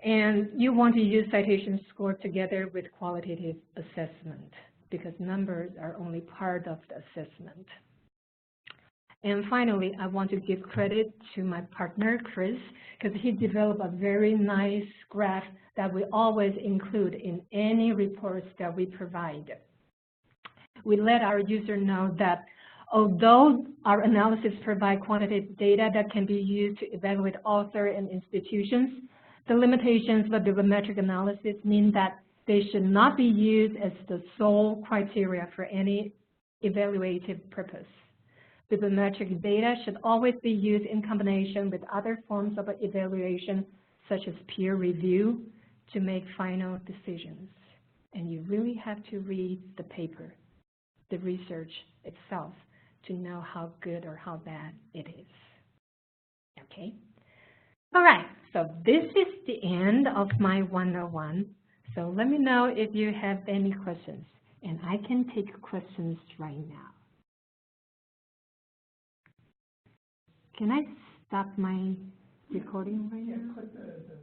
And you want to use citation score together with qualitative assessment because numbers are only part of the assessment. And finally, I want to give credit to my partner, Chris, because he developed a very nice graph that we always include in any reports that we provide. We let our user know that although our analysis provide quantitative data that can be used to evaluate author and institutions, the limitations of bibliometric analysis mean that they should not be used as the sole criteria for any evaluative purpose. Bibliometric data should always be used in combination with other forms of evaluation, such as peer review, to make final decisions. And you really have to read the paper, the research itself, to know how good or how bad it is. Okay? All right, so this is the end of my 101. So let me know if you have any questions, and I can take questions right now. Can I stop my recording right Yeah, now? click the